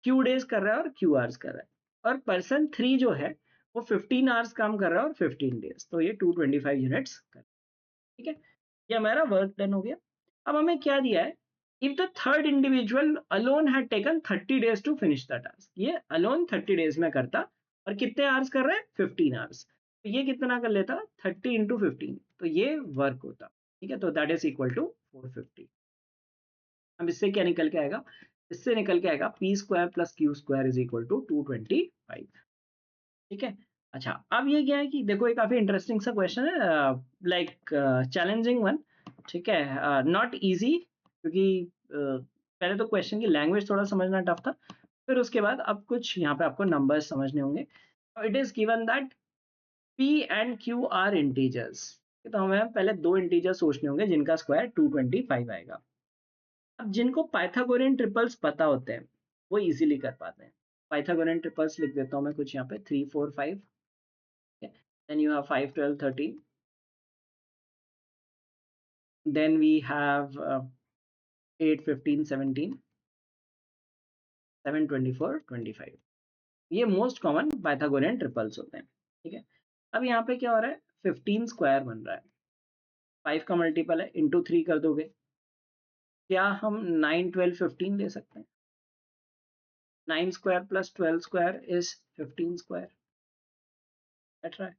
क्यू डेज कर रहा है और क्यू आवर्स कर रहा है। और पर्सन थ्री जो है वो 15 आवर्स काम कर रहा है और 15 डेज, तो ये 225 यूनिट्स कर। ठीक है, ये हमारा वर्क डन हो गया। अब हमें क्या दिया है, if the third individual alone had taken 30 days to finish the task, ये अलोन 30 डेज में करता, और कितने आवर्स कर रहा है, 15 आवर्स, तो ये कितना कर लेता, 30 इंटू 15, तो ये वर्क होता। ठीक है, तो दैट इज इक्वल टू 450। अब इससे क्या निकल के आएगा, इससे निकल के आएगा P square plus Q square is equal to 225। ठीक है, अच्छा अब ये क्या है कि देखो ये काफी इंटरेस्टिंग सा क्वेश्चन है, लाइक चैलेंजिंग वन। ठीक है, नॉट इजी, क्योंकि पहले तो क्वेश्चन की लैंग्वेज थोड़ा समझना टफ था, फिर उसके बाद अब कुछ यहाँ पे आपको नंबर्स समझने होंगे। It is given that P and Q R integers, तो हमें पहले दो इंटीजर सोचने होंगे जिनका स्क्वायर 225 आएगा। अब जिनको पाइथागोरियन ट्रिपल्स पता होते हैं वो इजीली कर पाते हैं। पाइथागोरियन ट्रिपल्स लिख देता हूँ मैं कुछ यहाँ पे, 3 4 5, then you have 5 12 13, then we have 8 15 17 7 24 25। ये मोस्ट कॉमन पाइथागोरियन ट्रिपल्स होते हैं। ठीक है, अब यहाँ पे क्या हो रहा है, 15 स्क्वायर बन रहा है, 5 का मल्टीपल है, इंटू 3 कर दोगे, क्या हम 9 12 15 ले सकते हैं, 9 square plus 12 square is 15 square, that's right.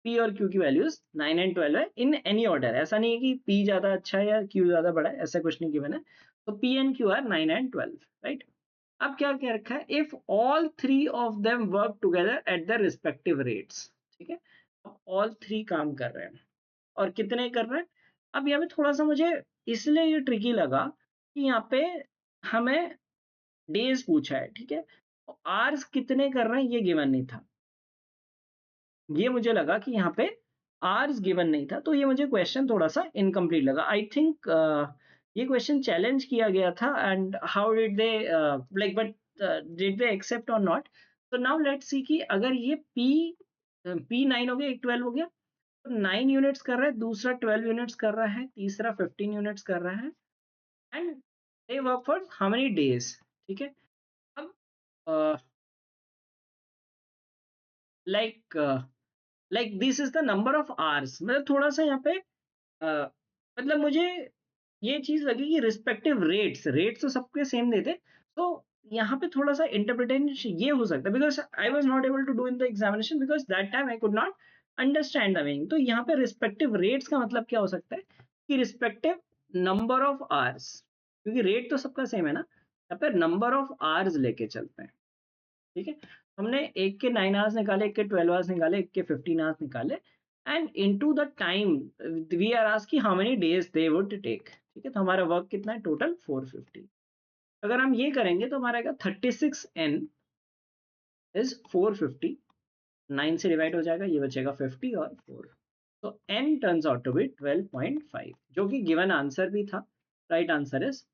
P और क्यू की वैल्यूज 9 एंड 12 है, इन एनी ऑर्डर, ऐसा नहीं है कि पी ज्यादा अच्छा है या क्यू ज्यादा बड़ा है, ऐसा कुछ नहीं गिवन है। तो P and Q R 9 and 12, right. अब क्या कह रखा है, if all three of them work together at the respective rates. ठीक है, अब ऑल थ्री काम कर रहे हैं, और कितने कर रहे हैं। अब यहाँ पे थोड़ा सा मुझे इसलिए ये ट्रिकी लगा कि यहाँ पे हमें डेज पूछा है, ठीक है, आवर्स कितने कर रहे हैं ये गिवन नहीं था, ये मुझे लगा कि यहाँ पे आवर्स गिवन नहीं था, तो ये मुझे क्वेश्चन थोड़ा सा इनकम्प्लीट लगा। आई थिंक ये क्वेश्चन चैलेंज किया गया था, and how did they like, but did they accept और नॉट। तो नाउ लेट्स सी कि अगर ये पी 9 हो गया, एक 12 हो गया, तो 9 यूनिट्स कर रहा है, दूसरा 12 यूनिट्स कर रहा है, तीसरा 15 यूनिट्स कर रहा है, and they work for how many days. ठीक है, अब like like this is the number of hours, मतलब थोड़ा सा यहाँ पे मतलब मुझे ये चीज लगी कि रिस्पेक्टिव रेट्स, रेट्स तो सबके सेम देते, तो यहाँ पे थोड़ा सा इंटरप्रिटेशन ये हो सकता है, because I was not able to do in the examination because that time I could not understand the meaning. तो यहाँ पे रिस्पेक्टिव रेट्स का मतलब क्या हो सकता है कि रिस्पेक्टिव नंबर ऑफ आवर्स, क्योंकि रेट तो सबका सेम है ना, यहाँ पे नंबर ऑफ आवर्स लेके चलते हैं। ठीक है, हमने एक के 9 आवर्स निकाले, एक के 12 आवर्स निकाले, एक के 15 आवर्स निकाले, and into the time we are asked कि how many days they would take. ठीक है, तो हमारा वर्क कितना है टोटल 450। अगर हम ये करेंगे तो हमारा आएगा 36n इज 450, 9 से डिवाइड हो जाएगा, ये बचेगा 50 और 4, तो n turns out to be 12.5, जो कि गिवन आंसर भी था। Right answer is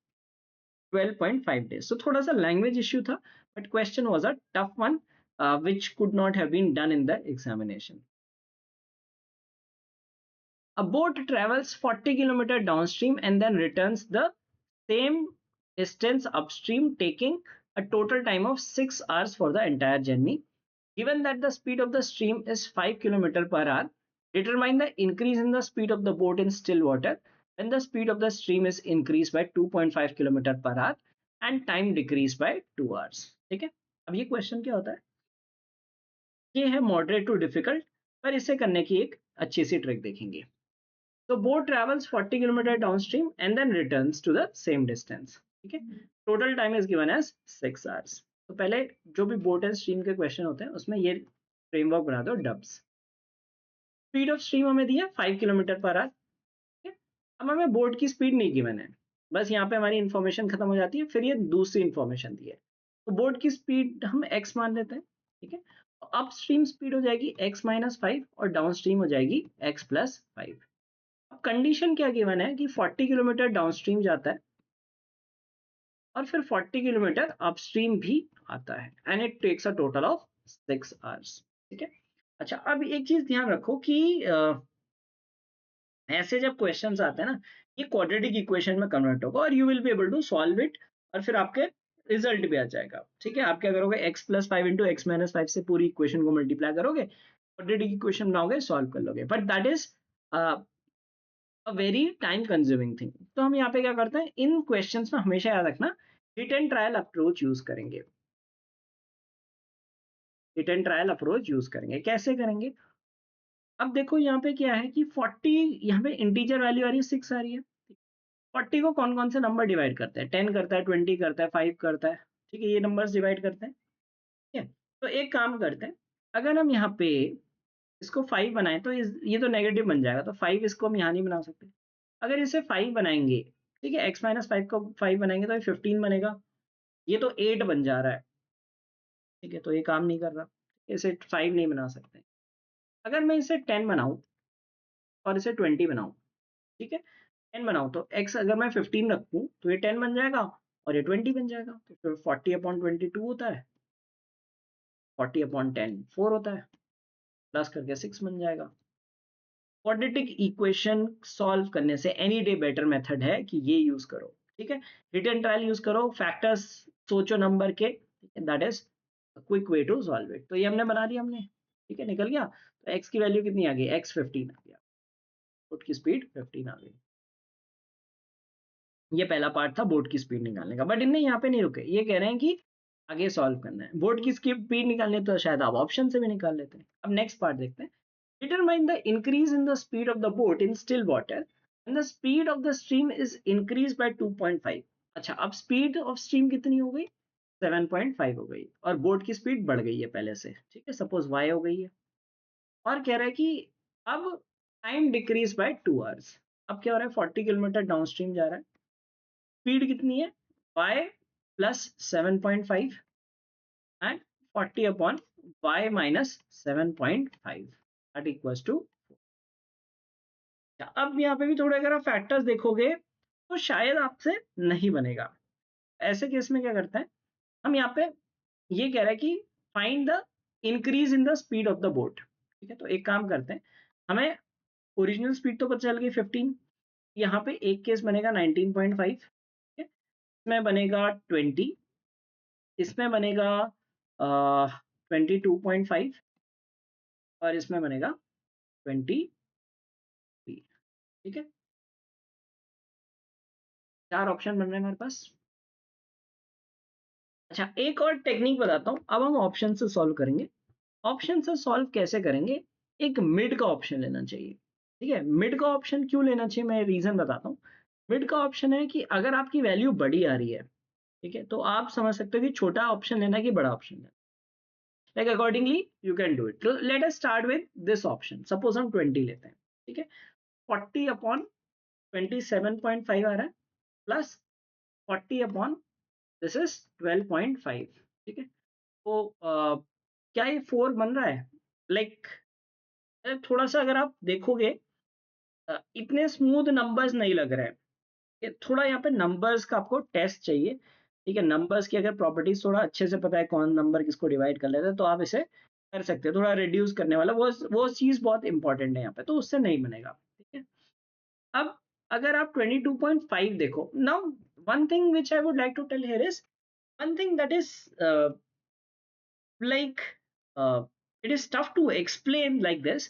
12.5 days. So थोड़ा सा लैंग्वेज इश्यू था, but question was a tough one which could not have been done in the examination. A boat travels 40 kilometers downstream and then returns the same distance upstream, taking a total time of 6 hours for the entire journey. Given that the speed of the stream is 5 kilometers per hour, determine the increase in the speed of the boat in still water when the speed of the stream is increased by 2.5 kilometers per hour and time decreased by 2 hours. ठीक है, अब ये question क्या होता है, ये है moderate to difficult, पर इसे करने की एक अच्छी सी ट्रिक देखेंगे। So boat travels 40 kilometers downstream and then returns to the same distance. ठीक है, total time is given as 6 hours. तो पहले जो भी बोट एंड स्ट्रीम के क्वेश्चन होते हैं उसमें ये फ्रेमवर्क बना दो डब्स। स्पीड ऑफ स्ट्रीम हमें दिया 5 किलोमीटर पर आवर। ठीक है, अब हमें बोट की स्पीड नहीं गिवन है, बस यहाँ पे हमारी इंफॉर्मेशन खत्म हो जाती है, फिर ये दूसरी इंफॉर्मेशन दी है। तो बोट की स्पीड हम x मान लेते हैं। ठीक है, तो अप स्ट्रीम स्पीड हो जाएगी x-5 और डाउन स्ट्रीम हो जाएगी x+5। अब कंडीशन क्या गिवन है कि 40 किलोमीटर डाउनस्ट्रीम जाता है और फिर 40 किलोमीटर अपस्ट्रीम भी आता है, and it takes a total of 6 hours. ठीक है, अच्छा अब एक चीज ध्यान रखो कि ऐसे जब क्वेश्चंस आते हैं ना, ये क्वाड्रेटिक इक्वेशन में कन्वर्ट होगा और you will be able to solve it, और फिर आपके रिजल्ट भी आ जाएगा। ठीक है, आप क्या करोगे, x+5 इंटू x-5 से पूरी इक्वेशन को मल्टीप्लाई करोगे, क्वाड्रेटिक इक्वेशन बनाओगे, सॉल्व कर लोगे, but that is a very time consuming thing. तो हम यहाँ पे क्या करते हैं, इन क्वेश्चंस में हमेशा याद रखना hit and trial approach use करेंगे। Hit and trial approach use करेंगे, कैसे करेंगे, अब देखो यहाँ पे क्या है कि 40, यहाँ पे इंटीजर वैल्यू आ रही है 6 आ रही है। 40 को कौन कौन से नंबर डिवाइड करते हैं, 10 करता है, 20 करता है, 5 करता है। ठीक है, ये नंबर्स डिवाइड करते हैं। ठीक है, तो एक काम करते हैं, अगर हम यहाँ पे इसको 5 बनाएं तो ये तो नेगेटिव बन जाएगा, तो 5 इसको हम यहाँ नहीं बना सकते। अगर इसे 5 बनाएंगे, ठीक है, x-5 को 5 बनाएंगे तो ये 15 बनेगा, ये तो 8 बन जा रहा है। ठीक है, तो ये काम नहीं कर रहा, इसे 5 नहीं बना सकते। अगर मैं इसे 10 बनाऊं और इसे 20 बनाऊं, ठीक है, 10 बनाऊं तो x अगर मैं 15 रखूं तो ये 10 बन जाएगा और ये 20 बन जाएगा, तो फिर 40/22 होता है, 40/10 4 होता है, प्लस करके 6 बन जाएगा। क्वाड्रेटिक इक्वेशन सॉल्व करने से एनी डे बेटर मेथड है कि ये यूज करो। ठीक है, हिट एंड ट्रायल यूज करो, फैक्टर्स सोचो नंबर के, that is quick way to solve it. तो ये हमने बना दिया हमने, ठीक है, निकल गया। तो x की वैल्यू कितनी आ गई, x15 आ गया, बोट की स्पीड 15 आ गई। ये पहला पार्ट था बोट की स्पीड निकालने का, बट इनने यहाँ पे नहीं रुके, ये कह रहे हैं कि आगे सॉल्व करना है बोट की स्पीड निकालने, तो शायद आप ऑप्शन से भी निकाल लेते हैं। अब नेक्स्ट पार्ट देखते हैं, determine the increase in the speed of the boat in still water and the speed of the stream is increased by 2.5। अच्छा, अब स्पीड ऑफ स्ट्रीम कितनी हो गई, 7.5 हो गई, और बोट की स्पीड बढ़ गई है पहले से। ठीक है, सपोज y हो गई है, और कह रहा है कि अब टाइम डिक्रीज बाय 2 आवर्स। अब क्या हो रहा है, 40 किलोमीटर डाउन स्ट्रीम जा रहा है, स्पीड कितनी है, y+7.5 and 40/y-7.5 that equals to. अब यहाँ पे भी थोड़े अगर आप फैक्टर्स देखोगे तो शायद आपसे नहीं बनेगा। ऐसे केस में क्या करते हैं, हम यहाँ पे ये कह रहे हैं कि find the increase in the speed of the boat. ठीक है, तो एक काम करते हैं, हमें ओरिजिनल स्पीड तो पता चल गई 15, यहाँ पे एक केस बनेगा 19.5, ठीक है, इसमें बनेगा 20, इसमें बनेगा 22.5 और इसमें बनेगा 23। ठीक है, 4 ऑप्शन बन रहे हैं हमारे पास। अच्छा, एक और टेक्निक बताता हूँ, अब हम ऑप्शन से सॉल्व करेंगे। ऑप्शन से सॉल्व कैसे करेंगे? एक मिड का ऑप्शन लेना चाहिए। ठीक है, मिड का ऑप्शन क्यों लेना चाहिए, मैं रीजन बताता हूँ। मिड का ऑप्शन है कि अगर आपकी वैल्यू बड़ी आ रही है, ठीक है, तो आप समझ सकते हो कि छोटा ऑप्शन लेना है कि बड़ा ऑप्शन लेना, like accordingly you can do it. Let us start with this option, suppose हम 20 लेते हैं। ठीक है, 40 अपॉन 27.5 आ रहा है, प्लस 40 अपॉन दिस इज 12.5। ठीक है, तो क्या ये 4 बन रहा है? लाइक थोड़ा सा अगर आप देखोगे, इतने स्मूथ नंबर्स नहीं लग रहे हैं। ये थोड़ा यहाँ पे नंबर्स का आपको टेस्ट चाहिए। ठीक है, नंबर्स की अगर प्रॉपर्टीज थोड़ा अच्छे से पता है कौन नंबर किसको डिवाइड कर लेता है, तो आप इसे कर सकते हो। थोड़ा रिड्यूस करने वाला वो चीज बहुत इंपॉर्टेंट है यहाँ पे, तो उससे नहीं बनेगा। ठीक है, अब अगर आप 22.5 देखो now, one thing which I would like to tell here is, one thing that is like it is tough to explain like this,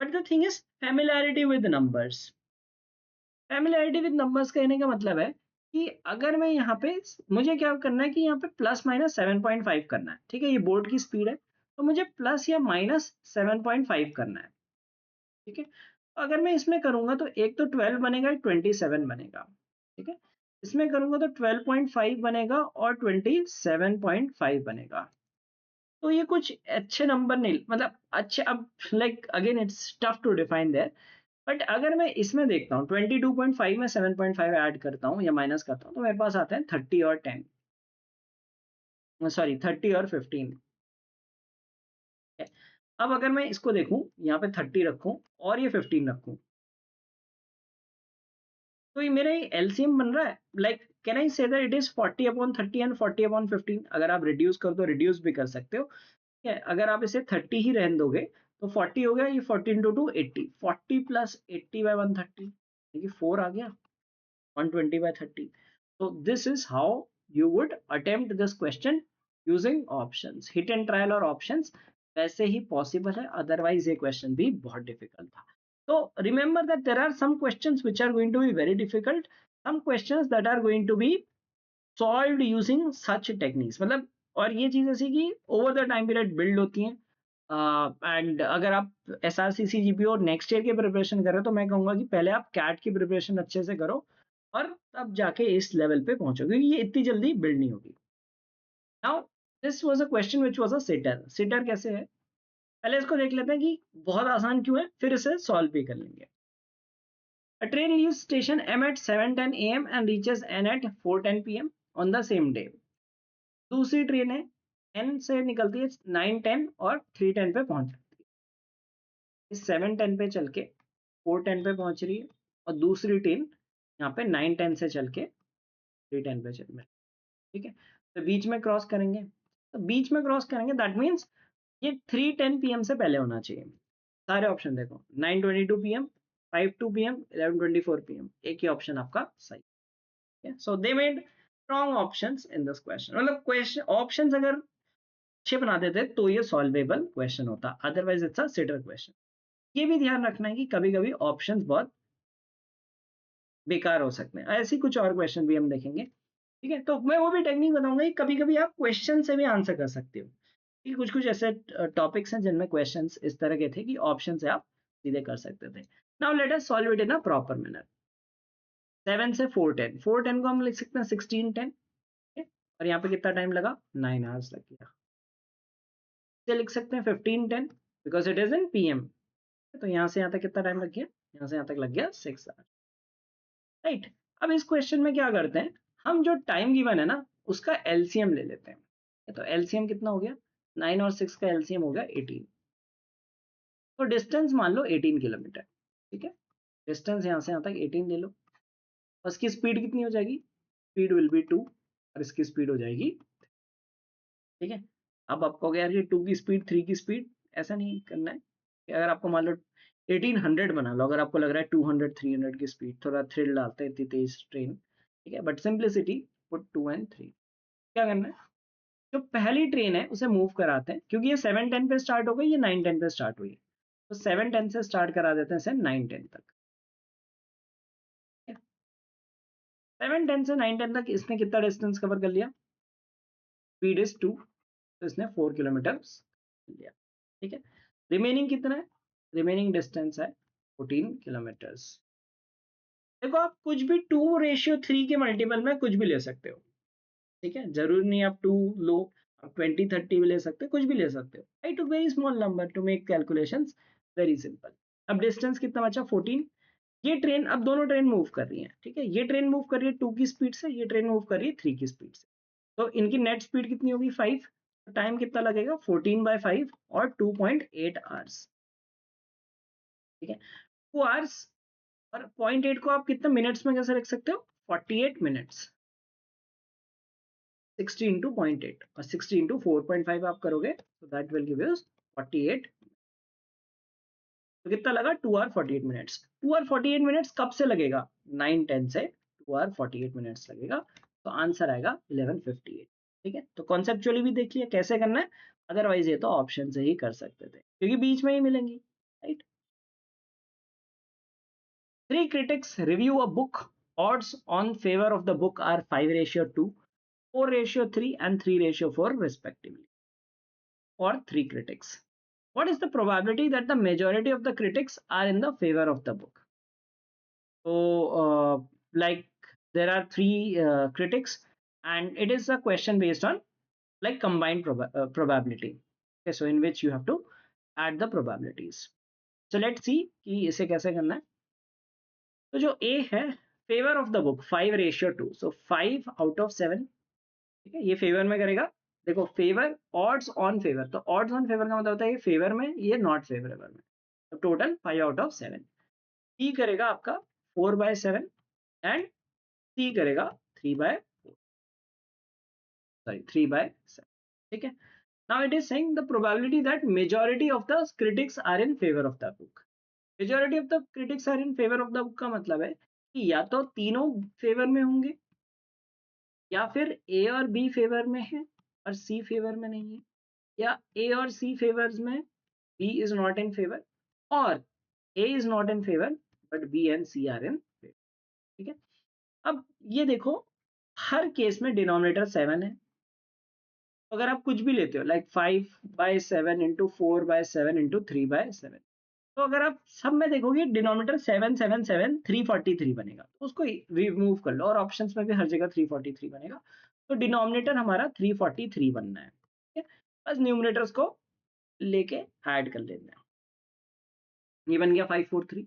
but the thing is familiarity with numbers। familiarity with numbers कहने का मतलब है कि अगर मैं यहाँ पे, मुझे क्या करना है कि यहाँ पे प्लस माइनस 7.5 करना है। ठीक है, ये बोर्ड की स्पीड है, तो मुझे प्लस या माइनस 7.5 करना है। ठीक है, तो अगर मैं इसमें करूंगा तो एक तो 12 बनेगा, 27 बनेगा। ठीक है, इसमें करूंगा तो 12.5 बनेगा और 27.5 बनेगा। तो ये कुछ अच्छे नंबर नहीं, मतलब अच्छे, अब like again it's tough to define there. But अगर मैं इसमें देखता हूँ 22.5 में 7.5 ऐड करता हूँ या माइनस करता हूँ, तो मेरे पास आते हैं 30 और 10, सॉरी 30 और 15 है। अब अगर मैं इसको देखूं, यहाँ पे 30 रखूं और ये 15 रखूं, तो ये मेरा एलसीएम बन रहा है। Like can I say that it is 40 upon 30 and 40 upon 15? अगर आप रिड्यूस करो तो रिड्यूस भी कर सकते हो। ठीक है, अगर आप इसे 30 ही रहने दोगे तो 40 हो गया, ये 40 इंटू टू 80, 40 प्लस 80 बाई 130, देखिए 4 आ गया, 120 by 30। So this is how you would attempt this question using options, hit and trial और options वैसे ही पॉसिबल है, अदरवाइज ये क्वेश्चन भी बहुत डिफिकल्ट था। तो remember that there are some questions which are going to be very difficult, some questions that are going to be solved using such techniques. मतलब और ये चीज ऐसी कि over the time period build होती हैं। एंड अगर आप S R C C G P और नेक्स्ट ईयर की प्रिपरेशन कर रहे हो, तो मैं कहूंगा कि पहले आप कैट की प्रिपरेशन अच्छे से करो और तब जाके इस लेवल पे पहुंचो, क्योंकि ये इतनी जल्दी बिल्ड नहीं होगी। Now this was a question which was a sitter. Sitter कैसे है, पहले इसको देख लेते हैं कि बहुत आसान क्यों है, फिर इसे सॉल्व भी कर लेंगे। A train leaves station M at 7:10 a.m. and reaches N at 4:10 p.m. on the same day। दूसरी ट्रेन है, N से निकलती है 9:10 और 3:10 पे पहुंच जाती है। 7:10 पे चल के 4:10 पे पहुंच रही है, और दूसरी ट्रेन यहाँ पे 9:10 से चल के 3:10 पे चल रही है। ठीक है, तो बीच में क्रॉस करेंगे, तो बीच में क्रॉस करेंगे दैट मीन्स ये 3:10 पीएम से पहले होना चाहिए। सारे ऑप्शन देखो, 9:22 पीएम, 5:02 पीएम, 11:24 पीएम, एक ही ऑप्शन आपका सही है। So they made strong options in this question. मतलब क्वेश्चन ऑप्शंस अगर अच्छे बना देते तो ये सॉल्वेबल क्वेश्चन होता, otherwise it's a sitter question. ये भी ध्यान रखना है कि कभी कभी ऑप्शंस बहुत बेकार हो सकते हैं। ऐसी कुछ और क्वेश्चन भी हम देखेंगे। ठीक है, तो मैं वो भी टेक्निक बताऊंगा कि कभी कभी आप क्वेश्चन से भी आंसर कर सकते हो। कि कुछ कुछ ऐसे टॉपिक्स हैं जिनमें क्वेश्चंस इस तरह के थे कि ऑप्शन से आप सीधे कर सकते थे। Now let us solve it in a proper manner. 7 से 4:10, 4:10 को हम लिख सकते हैं 16:10। और यहाँ पे कितना टाइम लगा, 9 आवर्स लग गया। इसे लिख सकते हैं 15:10 because it is in PM. तो यहाँ से यहाँ तक कितना टाइम लग गया, यहाँ से यहाँ तक लग गया 6 आवर्स। राइट, अब इस क्वेश्चन में क्या करते हैं, हम जो टाइम गिवन है ना उसका एलसीएम ले लेते हैं। तो एलसीएम कितना हो गया, 9 और 6 का एलसीएम हो गया 18। तो डिस्टेंस मान लो 18 किलोमीटर। ठीक है, डिस्टेंस यहाँ से यहाँ तक 18 ले लो। और इसकी स्पीड कितनी हो जाएगी, स्पीड विल बी 2 और इसकी स्पीड हो जाएगी। ठीक है, अब आपको यार ये 2 की स्पीड 3 की स्पीड ऐसा नहीं करना है कि अगर आपको मान लो 1800 बना लो, अगर आपको लग रहा है 200 300 की स्पीड, थोड़ा थ्रिल डालते हैं इतनी तेज ट्रेन। ठीक है, बट सिंप्लिसिटी पुट 2 एंड 3। क्या करना है, जो पहली ट्रेन है उसे मूव कराते हैं, क्योंकि ये 7:10 पे स्टार्ट हो गई, ये 9:10 पे स्टार्ट हुई, तो 7:10 से स्टार्ट करा देते हैं इसे 9:10 तक। 7:10 से 9:10 तक इसने कितना डिस्टेंस कवर कर लिया, स्पीड इज 2, तो इसने 4 किलोमीटर लिया, ठीक है। रिमेनिंग कितना है, रिमेनिंग डिस्टेंस है 14 किलोमीटर्स। देखो आप कुछ भी 2:3 के मल्टीपल में कुछ भी ले सकते हो, ठीक है, जरूरी नहीं आप 2 लो, आप 20-30 भी ले सकते हो, कुछ भी ले सकते हो। I two very small number to make calculations very simple. अब डिस्टेंस कितना बचा 14। ये ट्रेन, अब दोनों ट्रेन मूव कर रही है, ठीक है, ये ट्रेन मूव कर रही है 2 की स्पीड से, ये ट्रेन मूव कर रही है 3 की स्पीड से, तो इनकी नेट स्पीड कितनी होगी 5, तो टाइम कितना लगेगा 14/5 और 2.8 आवर्स, ठीक है। 2 आवर्स और 0.8 को आप कितने मिनट्स में कैसे लिख सकते हो, 48 मिनट्स, 60 इंटू 0.8 और 60 इंटू 4.5 आप करोगे तो दैट विल गिव यू 48। तो कितना लगा 2 आवर 48 मिनट्स। 2 आवर 48 मिनट्स कब से लगेगा, 9:10 से 2 आवर 48 मिनट्स लगेगा, तो आंसर आएगा 11:58, ठीक है। तो कॉन्सेप्चुअली भी देख लिया कैसे करना है, अदरवाइज ये तो ऑप्शन से ही कर सकते थे क्योंकि बीच में ही मिलेंगी, right. 3 critics review a book. Odds on favor of the book are 5:2, 4:3, and 3:4 respectively. For 3 critics, what is the probability that the majority of the critics are in the favor of the book? So, like there are 3 critics, and it is a question based on like combined probability. Okay, so in which you have to add the probabilities. So let's see कि इसे कैसे करना है। तो जो ए है, favour of the book 5:2, सो 5/7, ठीक है, ये फेवर में करेगा। देखो फेवर, ऑड्स ऑन फेवर, तो ऑड्स ऑन फेवर का मतलब होता है ये फेवर में, ये नॉट फेवरेबल में, तो टोटल 5/7। सी करेगा आपका 4/7 एंड सी करेगा 3/4, सॉरी 3/7, ठीक है। Now it is saying the probability that majority of the critics are in favour of the book. Majority of the critics are in favour of the book का मतलब है कि या तो तीनों फेवर में होंगे, या फिर ए और बी फेवर में है और सी फेवर में नहीं है, या ए और सी फेवर्स में, B is not in favour, और A is not in favour but B and C are in favour, ठीक है। अब ये देखो, हर केस में डिनोमिनेटर 7 है, तो अगर आप कुछ भी लेते हो लाइक 5/7 इंटू 4/7 इंटू 3/7, तो अगर आप सब में देखोगे डिनोमिनेटर 7 7 7 343 बनेगा, तो उसको रिमूव कर लो और ऑप्शंस में भी हर जगह 343 बनेगा, तो डिनोमिनेटर हमारा 343 बनना है, ठीक है। बस न्यूमिनेटर्स को लेके ऐड कर लेते हैं, ये बन गया 543।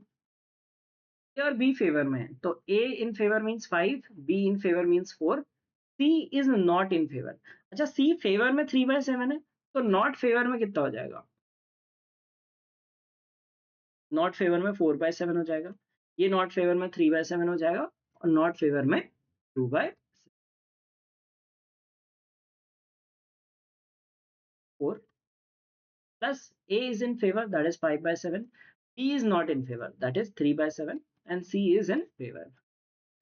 ए और बी फेवर में है, तो A in favour means 5, B in favour means 4, C is not in favour. अच्छा, सी फेवर में 3/7 है, तो नॉट फेवर में कितना हो जाएगा, नॉट फेवर में 4/7 हो जाएगा, ये नॉट फेवर में 3/7 हो जाएगा, और नॉट फेवर में 2/4, plus A is in favour that is 5/7, B is not in favour that is 3/7, and C is in favour.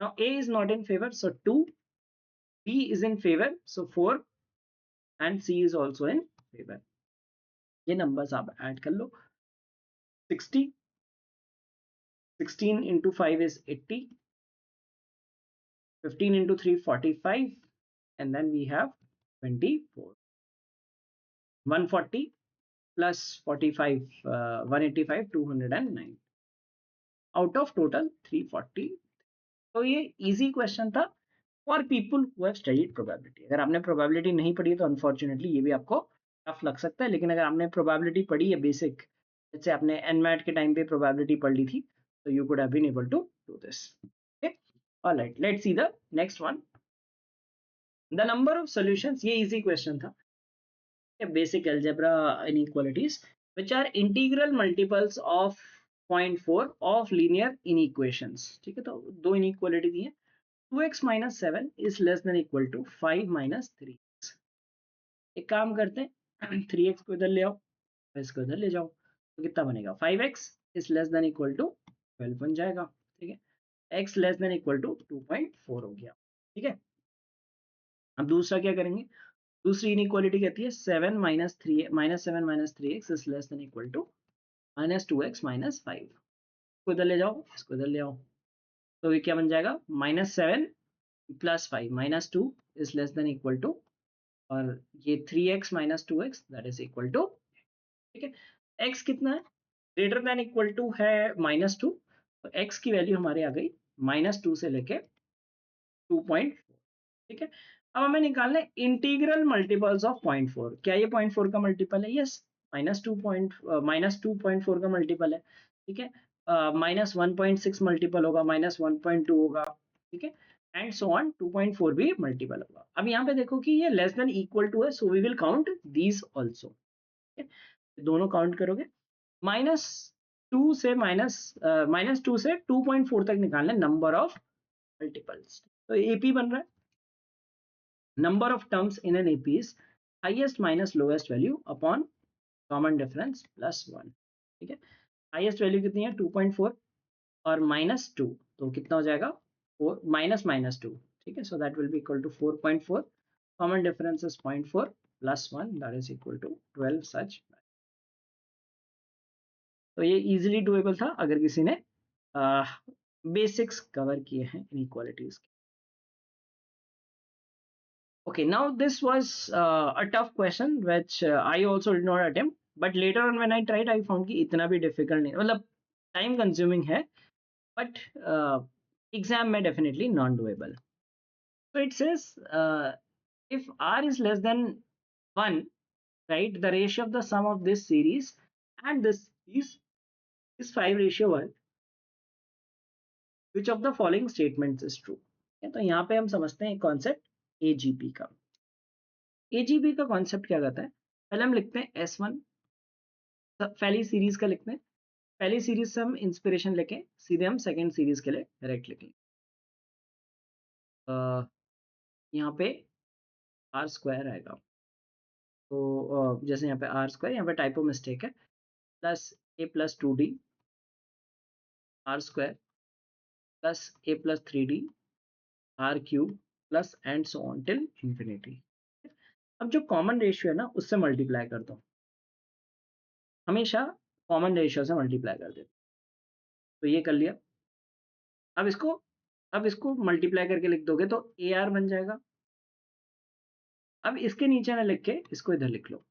Now A is not in favour so 2, B is in favour so 4, and C is also in favour. ये numbers आप add कर लो, 60, 16 into 5 is 80, 15 into 3 45, and then we have 24, 140 plus 45, 185, 209 out of total 340। तो ये easy question था for people who have studied probability. अगर आपने probability नहीं पढ़ी है तो अनफॉर्चुनेटली ये भी आपको टफ लग सकता है, लेकिन अगर आपने प्रोबेबिलिटी पढ़ी है बेसिक, जैसे आपने एनमैट के टाइम पे प्रोबेबिलिटी पढ़ ली थी, तो you could have been able to do this. Okay, alright, let's see the next one. The number of solutions, ये इजी क्वेश्चन था, basic algebra inequalities which are integral multiples of 0.4 of linear inequations, ठीक है। तो दो inequality दी है, 2x minus 7 is less than equal to 5 minus 3x। एक काम करते हैं 3x को इधर ले आओ, इसको इधर ले जाओ, तो कितना बनेगा 5x is less than equal to 12 बन जाएगा, ठीक है। x less than equal to 2.4 हो गया, ठीक है। अब दूसरा क्या करेंगे, दूसरी इनइक्वालिटी कहती है 7 - 3x is less than equal to -2x - 5। इसको इधर ले जाओ, इसको इधर ले आओ, तो ये क्या बन जाएगा -7 + 5 - 2 is less than equal to और ये 3x minus 2x that is equal to, ठीक है। x कितना है, ग्रेटर देन इक्वल टू है -2, तो x की वैल्यू हमारी आ गई -2 से लेके 2.4, ठीक है। अब हमें निकालना है इंटीग्रल मल्टीपल्स ऑफ 0.4। क्या ये 0.4 का मल्टीपल है? यस, -2.4 का मल्टीपल है, ठीक है। -1.6 मल्टीपल होगा, -1.2 होगा, ठीक है, एंड सो ऑन 2.4 भी मल्टीपल होगा। अब यहाँ पे देखो कि ये लेस देन इक्वल टू है, so we will count these also, ठीक है। दोनों काउंट करोगे, -2 से 2.4 तक निकालना है नंबर ऑफ मल्टीपल्स। तो एपी बन रहा है, number of terms in an AP is highest minus lowest value upon common difference plus 1, ठीक है। हाईएस्ट वैल्यू कितनी है 2.4 और -2, तो कितना हो जाएगा 4 माइनस माइनस 2, ठीक है। So that will be equal to 4.4, common difference is 0.4 plus 1 that is equal to 12 such. तो ये इजीली डुएबल था अगर किसी ने बेसिक्स कवर किए हैं इनइक्वालिटीज के। Okay, now this was a tough question which I also did not attempt, but later on when I tried I found कि इतना भी difficult नहीं, मतलब time consuming है, but exam में definitely non doable. So it says if r is less than 1, right, the ratio of the sum of this series and this is 5:1, which of the following statements is true? तो यहाँ पे हम समझते हैं concept AGP का। AGP का concept क्या कहता है, पहले हम लिखते हैं S1, पहली सीरीज का लिखते हैं, पहली सीरीज से हम इंस्पिरेशन लेके सीधे हम सेकंड सीरीज के लिए डायरेक्ट लिखेंगे। यहाँ पे आर स्क्वायर आएगा, तो जैसे यहाँ पे आर स्क्वायर, यहाँ पे टाइपो मिस्टेक है, plus A plus 2d R square plus A plus 3d R cube plus and so on till infinity. अब जो कॉमन रेशियो है ना उससे मल्टीप्लाई कर दो, हमेशा कॉमन रेशियो से मल्टीप्लाई कर दो, तो ये कर लिया। अब इसको मल्टीप्लाई करके लिख दोगे तो ए आर बन जाएगा। अब इसके नीचे ना लिख के इसको इधर लिख लो,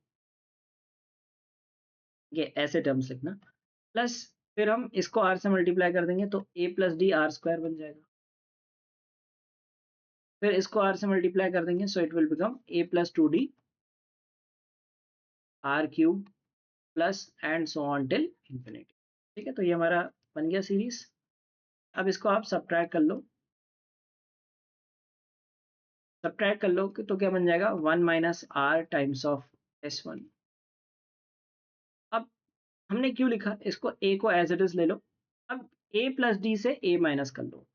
ये ऐसे टर्म्स लिखना, प्लस फिर हम इसको आर से मल्टीप्लाई कर देंगे तो A plus D R square बन जाएगा। फिर इसको आर से मल्टीप्लाई कर देंगे, so it will become A plus 2d R cube plus and so on till infinity, ठीक है। तो ये हमारा बन गया सीरीज। अब इसको आप सब्ट्रैक्ट कर लो, तो क्या बन जाएगा 1 minus are times of S1। अब हमने क्यों लिखा, इसको ए को एज इट इज ले लो, अब ए प्लस डी से ए माइनस कर लो,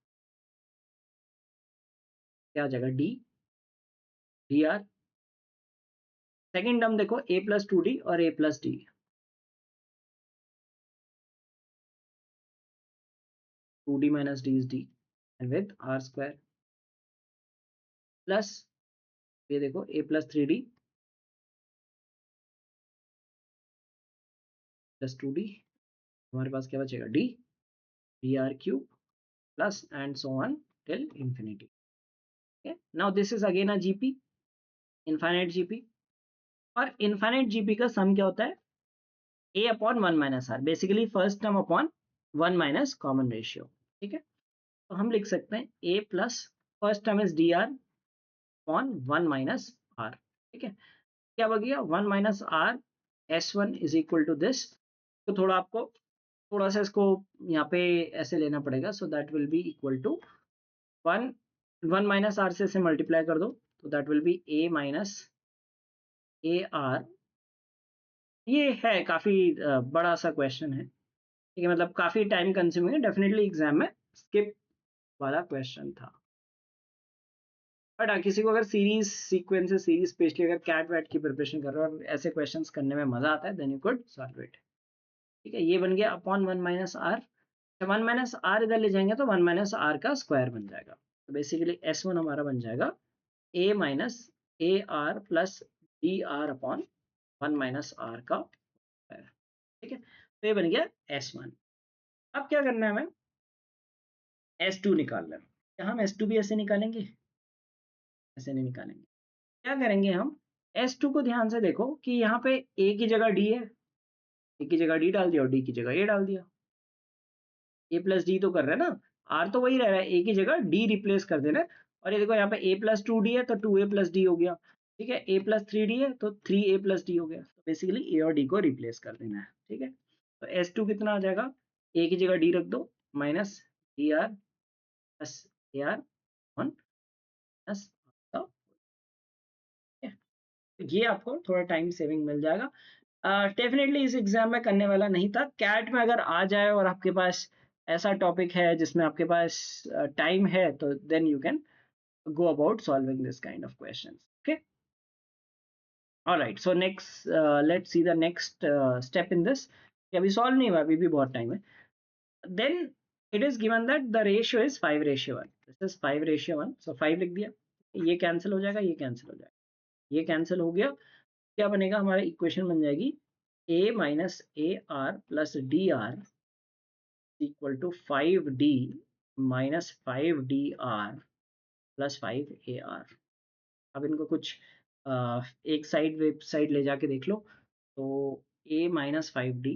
क्या हो जाएगा डी आर। सेकेंड टर्म देखो ए प्लस 2d और a plus d, 2d minus d is d and with r square plus ये देखो a plus 3d plus 2d, हमारे पास क्या बचेगा d r cube plus and so on till infinity। Okay, now this is again a GP, infinite GP, और infinite GP का सम क्या होता है a upon 1 minus R, basically first term upon 1 minus common ratio, ठीक है। तो हम लिख सकते हैं a plus first term is D R upon 1 minus R, ठीक है। क्या बन 1 minus R S1 is equal to this, तो थोड़ा सा इसको यहाँ पे ऐसे लेना पड़ेगा, so that will be equal to 1 minus R से मल्टीप्लाई कर दो, तो that will B A minus A are. ये है काफी बड़ा सा क्वेश्चन है, ठीक है, मतलब काफी टाइम कंज्यूमिंग है, डेफिनेटली एग्जाम में स्किप वाला क्वेश्चन था। बट किसी को अगर सीरीज सीक्वेंसेस सीरीज स्पेशली अगर कैट वैट की प्रिपरेशन कर रहे हो और ऐसे क्वेश्चंस करने में मजा आता है, then you could solve it, ठीक है। ये बन गया upon 1 minus R, 1 minus R इधर ले जाएंगे तो 1 माइनस आर का स्क्वायर बन जाएगा, तो बेसिकली S1 हमारा बन जाएगा a minus A R plus D R upon 1 minus R का स्क्वायर, ठीक है। तो ये बन गया S1। अब क्या करना है हमें, S2 निकालना है। क्या हम S2 भी ऐसे निकालेंगे? ऐसे नहीं निकालेंगे, क्या करेंगे हम, S2 को ध्यान से देखो कि यहाँ पे A की जगह D है, A की जगह D डाल दिया और D की जगह A डाल दिया। A प्लस डी तो कर रहे हैं ना, R तो वही रह रहा है, A की जगह D रिप्लेस कर देना है। और ये देखो यहाँ पे A प्लस 2D है तो 2A प्लस डी हो गया, ठीक है। A प्लस 3D है तो 3A प्लस डी हो गया। तो बेसिकली A और D को रिप्लेस कर देना है, ठीक है। तो S2 कितना आ जाएगा, A की जगह D रख दो, minus DR plus AR one plus, ये आपको थोड़ा टाइम सेविंग मिल जाएगा। डेफिनेटली इस एग्जाम में करने वाला नहीं था। कैट में अगर आ जाए और आपके पास ऐसा टॉपिक है जिसमें आपके पास टाइम है, तो then you can go about solving this kind of questions. Okay. All right. So next, let's see the next step in this. अभी solve नहीं हुआ, अभी भी बहुत time है. Then it is given that the ratio is 5:1. This is 5:1. So 5 लिख दिया. ये cancel हो जाएगा, ये cancel हो जाएगा, ये cancel हो गया. क्या बनेगा, हमारा इक्वेशन बन जाएगी a minus AR plus DR equal to 5D minus 5DR plus 5AR. अब इनको कुछ एक साइड वेबसाइट ले जाके देख लो। तो a minus 5D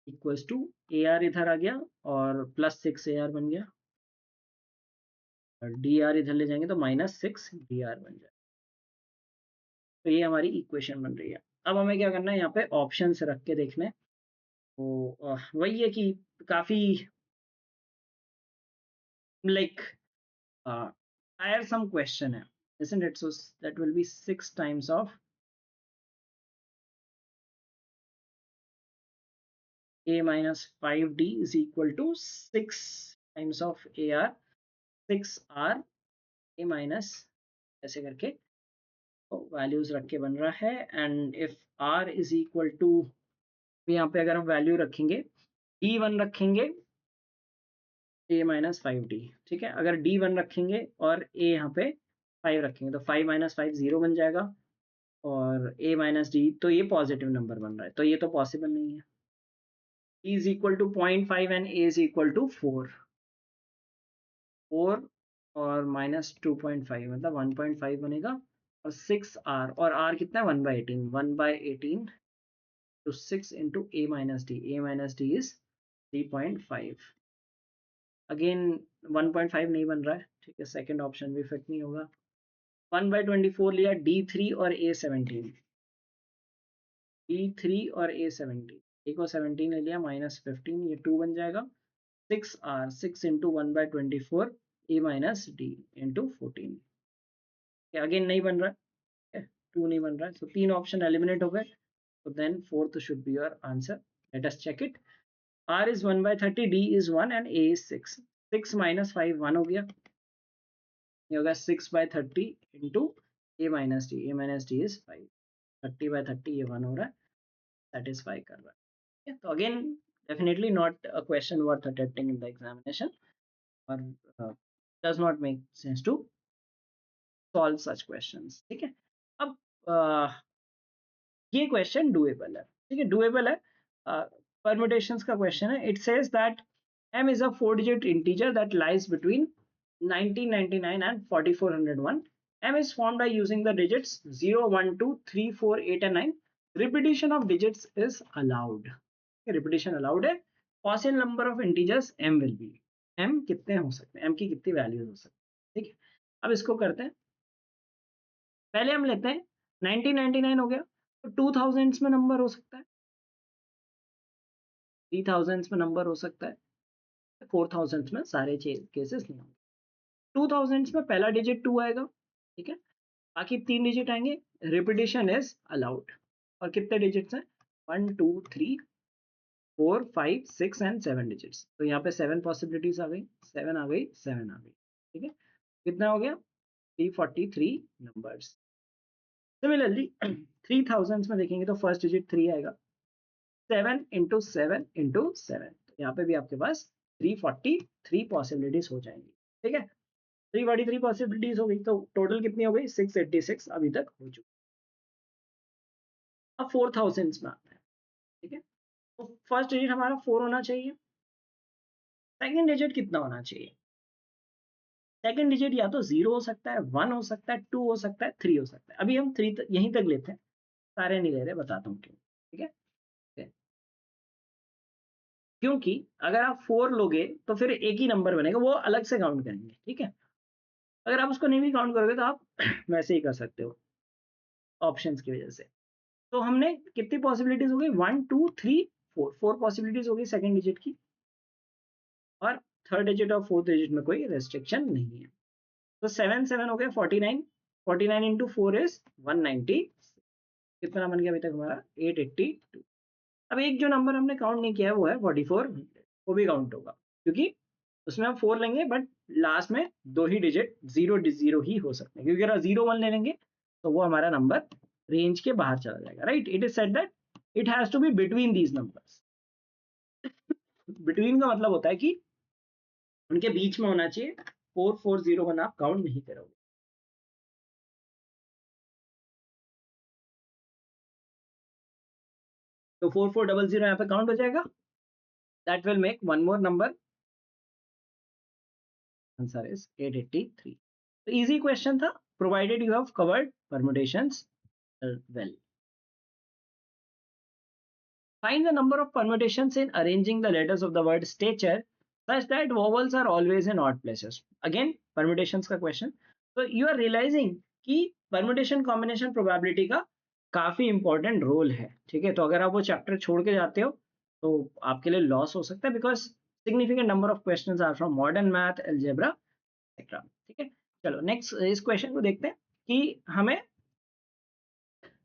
equals to AR इधर आ गया और प्लस 6AR बन गया, और DR इधर ले जाएंगे तो माइनस 6DR बन जाए। तो ये हमारी इक्वेशन बन रही है। अब हमें क्या करना है, यहाँ पे ऑप्शन रख के देखना है। तो वही है कि काफी लाइक tiresome question है, isn't it? So that will be 6 times of a minus 5D is equal to 6 times of AR, 6R a minus, ऐसे करके वैल्यूज रख के बन रहा है। And if R is equal to, यहाँ पे अगर हम वैल्यू रखेंगे D1 रखेंगे a माइनस 5D, ठीक है। अगर D1 रखेंगे और a यहाँ पे 5 रखेंगे तो 5 माइनस 5 0 बन जाएगा, और a माइनस डी, तो ये पॉजिटिव नंबर बन रहा है, तो ये तो पॉसिबल नहीं है। E is equal to 0.5 and a is equal to 4 और माइनस 2.5 मतलब 1.5 बनेगा, और 6R, और R कितना है 1/18, 1/18 तो 6 into a minus D is 3.5। Again 1.5 नहीं बन रहा है, ठीक है, सेकंड ऑप्शन भी फिट नहीं होगा। 1/24 लिया, D3 और A17, D3 और A17, ए को 17 ले लिया, माइनस 15, ये 2 बन जाएगा। 6R, 6 into 1/24 a minus D into 14, again नहीं बन रहा है, 2 नहीं बन रहा है, तो 3 ऑप्शन एलिमिनेट हो गए। तो then fourth should be your answer. Let us check it. R is 1/30, D is 1 and A is 6। 6 minus 5 1 हो गया, ये होगा 6/30 into a minus D is 5। 30/30 ये 1 हो रहा है, सेटिस्फाई कर रहा है। तो again definitely not a question worth attempting in the examination, और does not make sense to solve such questions, ठीक है। अब ये क्वेश्चन डुएबल है, ठीक है, डुएबल है, परम्यूटेशंस का क्वेश्चन है। It says that m is a 4-digit integer that lies between 1999 and 4401. m is formed by using the digits 0 1 2 3 4 8 and 9. Repetition of digits is allowed, repetition allowed है। Possible number of integers m will be, m कितने हो सकते हैं, m की कितनी values हो सकती है, ठीक है। अब इसको करते हैं, पहले हम लेते हैं 1999 हो गया, तो 2000s में नंबर हो सकता है, 3000s में नंबर हो सकता है, 4000s में सारे केसेस नहीं होंगे। 2000s में पहला डिजिट 2 आएगा, ठीक है, बाकी 3 डिजिट आएंगे। रिपीटिशन इज अलाउड, और कितने डिजिट्स हैं, 1 2 3 4 5 6 एंड 7 डिजिट्स, तो यहाँ पे 7 पॉसिबिलिटीज आ गई, 7 आ गई, 7 आ गई, ठीक है। कितना हो गया, 343 नंबर्स। सिमिलरली 3000s में देखेंगे तो फर्स्ट डिजिट 3 आएगा, 7 इंटू 7 इंटू 7, यहाँ पे भी आपके पास 343 पॉसिबिलिटीज हो जाएंगी, ठीक है। 343 पॉसिबिलिटीज हो गई, तो टोटल कितनी हो गई, 686 अभी तक हो चुकी। अब 4000s में आता है, ठीक है, तो फर्स्ट डिजिट हमारा 4 होना चाहिए, सेकंड डिजिट कितना होना चाहिए, सेकंड डिजिट या तो 0 हो सकता है, 1 हो सकता है, 2 हो सकता है, 3 हो सकता है। अभी हम 3 यहीं तक लेते हैं, सारे नहीं ले रहे, बताता हूँ क्यों। ठीक है, क्योंकि अगर आप 4 लोगे तो फिर एक ही नंबर बनेगा, वो अलग से काउंट करेंगे। ठीक है, अगर आप उसको नहीं भी काउंट करोगे तो आप वैसे ही कर सकते हो ऑप्शंस की वजह से। तो हमने कितनी पॉसिबिलिटीज हो गई, 1 2 3 4, 4 पॉसिबिलिटीज हो गई सेकंड डिजिट की, और थर्ड डिजिट और फोर्थ डिजिट में कोई रेस्ट्रिक्शन नहीं है। तो 7 7 हो गए 49, 49 इंटू 4 इज 190। कितना बन गया अभी तक हमारा, 882। अब एक जो नंबर हमने काउंट नहीं किया है वो है 4400, वो भी काउंट होगा क्योंकि उसमें हम 4 लेंगे, बट लास्ट में दो ही डिजिट जीरो जीरो ही हो सकते हैं, क्योंकि अगर 0 1 ले लेंगे तो वो हमारा नंबर रेंज के बाहर चला जाएगा। Right, it is said that it has to be between these numbers. Between का मतलब होता है कि उनके बीच में होना चाहिए, 440 आप काउंट नहीं करोगे। तो 4400 यहाँ पे काउंट हो जाएगा, that will make one more number, answer is 883। तो इजी क्वेश्चन था, provided you have covered permutations well. Find the number of permutations in arranging the letters of the word stature such that vowels are always in odd places. Again, permutations का question. So you are realizing कि permutation combination probability का काफी important role है। ठीक है, तो अगर आप वो चैप्टर छोड़ के जाते हो तो आपके लिए लॉस हो सकता है, because significant number of questions are from modern math, algebra, etc. ठीक है, चलो नेक्स्ट इस क्वेश्चन को देखते हैं कि हमें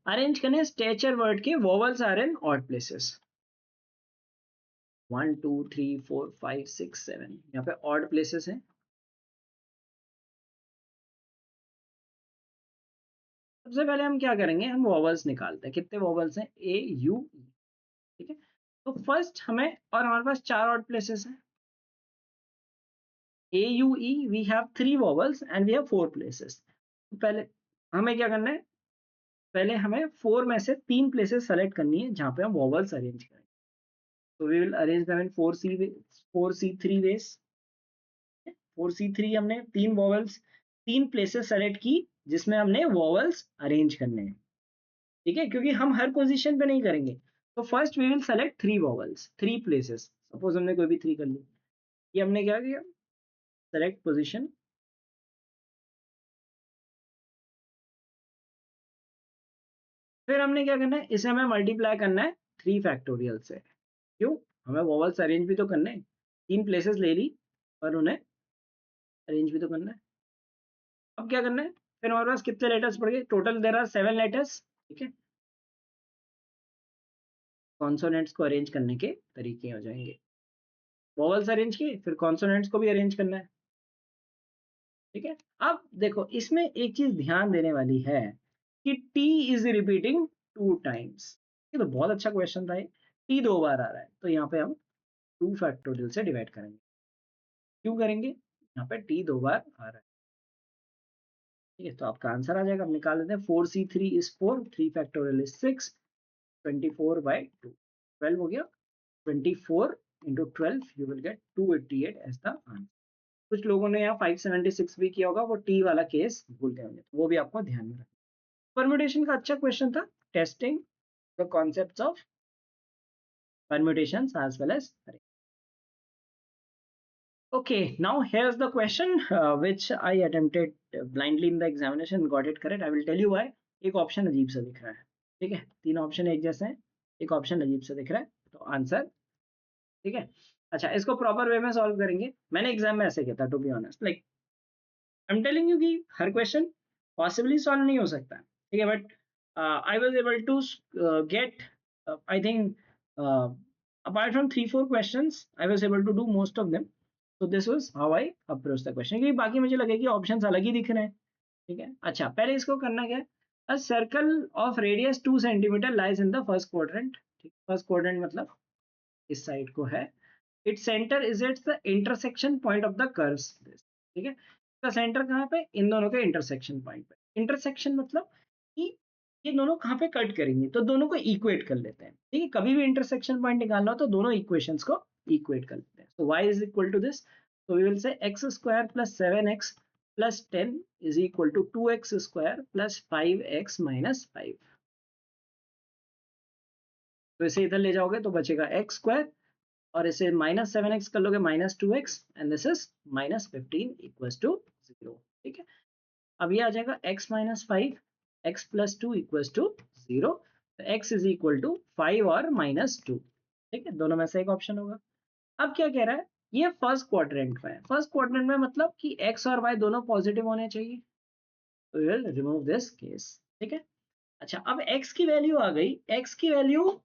अरेंज करने स्टेचर वर्ड के vowels are in odd places. 1 2 3 4 5 6 7 यहाँ पे ऑड प्लेसेस हैं। सबसे पहले हम क्या करेंगे, हम वॉवल्स निकालते हैं, कितने वॉवल्स हैं, ए यू ई। ठीक है, तो फर्स्ट हमें, और हमारे पास चार ऑड प्लेसेस हैं, a u e we have 3 vowels and we have 4 places. पहले हमें क्या करना है, पहले हमें 4 में से 3 प्लेसेस सेलेक्ट करनी है जहाँ पे हम वॉवल्स अरेंज करेंगे। तो we will arrange them in 4C3 ways. 4C3 हमने 3 वॉवल्स, 3 प्लेसेस सेलेक्ट की जिसमें हमने वॉवल्स अरेंज करने हैं। ठीक है, क्योंकि हम हर पोजीशन पे नहीं करेंगे। तो first we will select 3 vowels, 3 places, suppose हमने कोई भी 3 कर ली। ये हमने क्या किया, सेलेक्ट पोजीशन, फिर हमने क्या करना है, इसे हमें मल्टीप्लाई करना है 3 फैक्टोरियल से। क्यों, हमें वॉवल्स अरेंज भी तो करने हैं, 3 प्लेसेस ले ली और उन्हें अरेंज भी तो करना है। अब क्या करना है, फिर हमारे पास कितने लेटर्स पड़ गए, टोटल देयर आर 7 लेटर्स। ठीक है, कॉन्सोनेंट्स को अरेंज करने के तरीके हो जाएंगे, वॉवल्स अरेंज किए, फिर कॉन्सोनेंट्स को भी अरेंज करना है। ठीक है, अब देखो इसमें एक चीज ध्यान देने वाली है कि टी इज रिपीटिंग 2 टाइम्स। ये तो बहुत अच्छा क्वेश्चन था, टी 2 बार आ रहा है, तो यहाँ पे हम 2 फैक्टोरियल से डिवाइड करेंगे। क्यों करेंगे, यहाँ पे टी 2 बार आ रहा है। ठीक है, तो आपका आंसर आ जाएगा, हम निकाल देते हैं, 4C3 इज 4, 3 फैक्टोरियल इज 6, 24/2, 12 हो गया, 24 into 12 you will get 288 as the answer. कुछ लोगों ने यहाँ 576 भी किया होगा, वो टी वाला केस भूल गए होंगे, तो वो भी आपको ध्यान में रखना। परम्यूटेशन का अच्छा क्वेश्चन था, testing the concepts of permutations as well as array. Okay, now here's the question which I attempted blindly in the examination, got it correct. I will tell you why. एक option अजीब सा दिख रहा है। ठीक है, 3 option एक जैसे हैं, एक ऑप्शन अजीब सा दिख रहा है, तो आंसर। ठीक है, अच्छा इसको प्रॉपर वे में सॉल्व करेंगे। मैंने एग्जाम में ऐसे किया था, to be honest, like I am telling you कि हर क्वेश्चन पॉसिबली सॉल्व नहीं हो सकता। ठीक है, but I was able to get, I think apart from 3 4 questions I was able to do most of them. So this was how I approached the question, क्योंकि बाकी मुझे लगे कि ऑप्शंस अलग ही दिख रहे हैं। ठीक है, अच्छा पहले इसको करना क्या है, a circle of radius 2 centimeter lies in the first quadrant। ठीक, फर्स्ट क्वाड्रेंट मतलब इस साइड को है, its centre is at the intersection point of the curves. ठीक है, इसका सेंटर कहाँ पे, इन दोनों के इंटरसेक्शन पॉइंट पे। इंटरसेक्शन मतलब कि ये दोनों कहाँ पे कट करेंगे, तो दोनों को इक्वेट कर लेते हैं। ठीक है, कभी भी इंटरसेक्शन पॉइंट निकालना हो तो दोनों इक्वेशंस को इक्वेट कर लेते हैं। So y is equal to this, so we will say x square plus 7x plus 10 is equal to 2x² plus 5x minus 5। तो इसे इधर ले जाओगे तो बचेगा x² और इसे -7x कर लोगे -2x and this is -15 equals to 0। ठीक है, अब ये आ जाएगा x minus 5 x plus 2 equals to 0। तो x इज इक्वल टू 5 और -2। ठीक है, दोनों में से एक ऑप्शन होगा। अब क्या कह रहा है, ये फर्स्ट क्वाड्रेंट में है। फर्स्ट क्वाड्रेंट में मतलब कि x और y दोनों पॉजिटिव होने चाहिए, तो we will remove this case. ठीक है, अच्छा अब x की वैल्यू आ गई, x की वैल्यू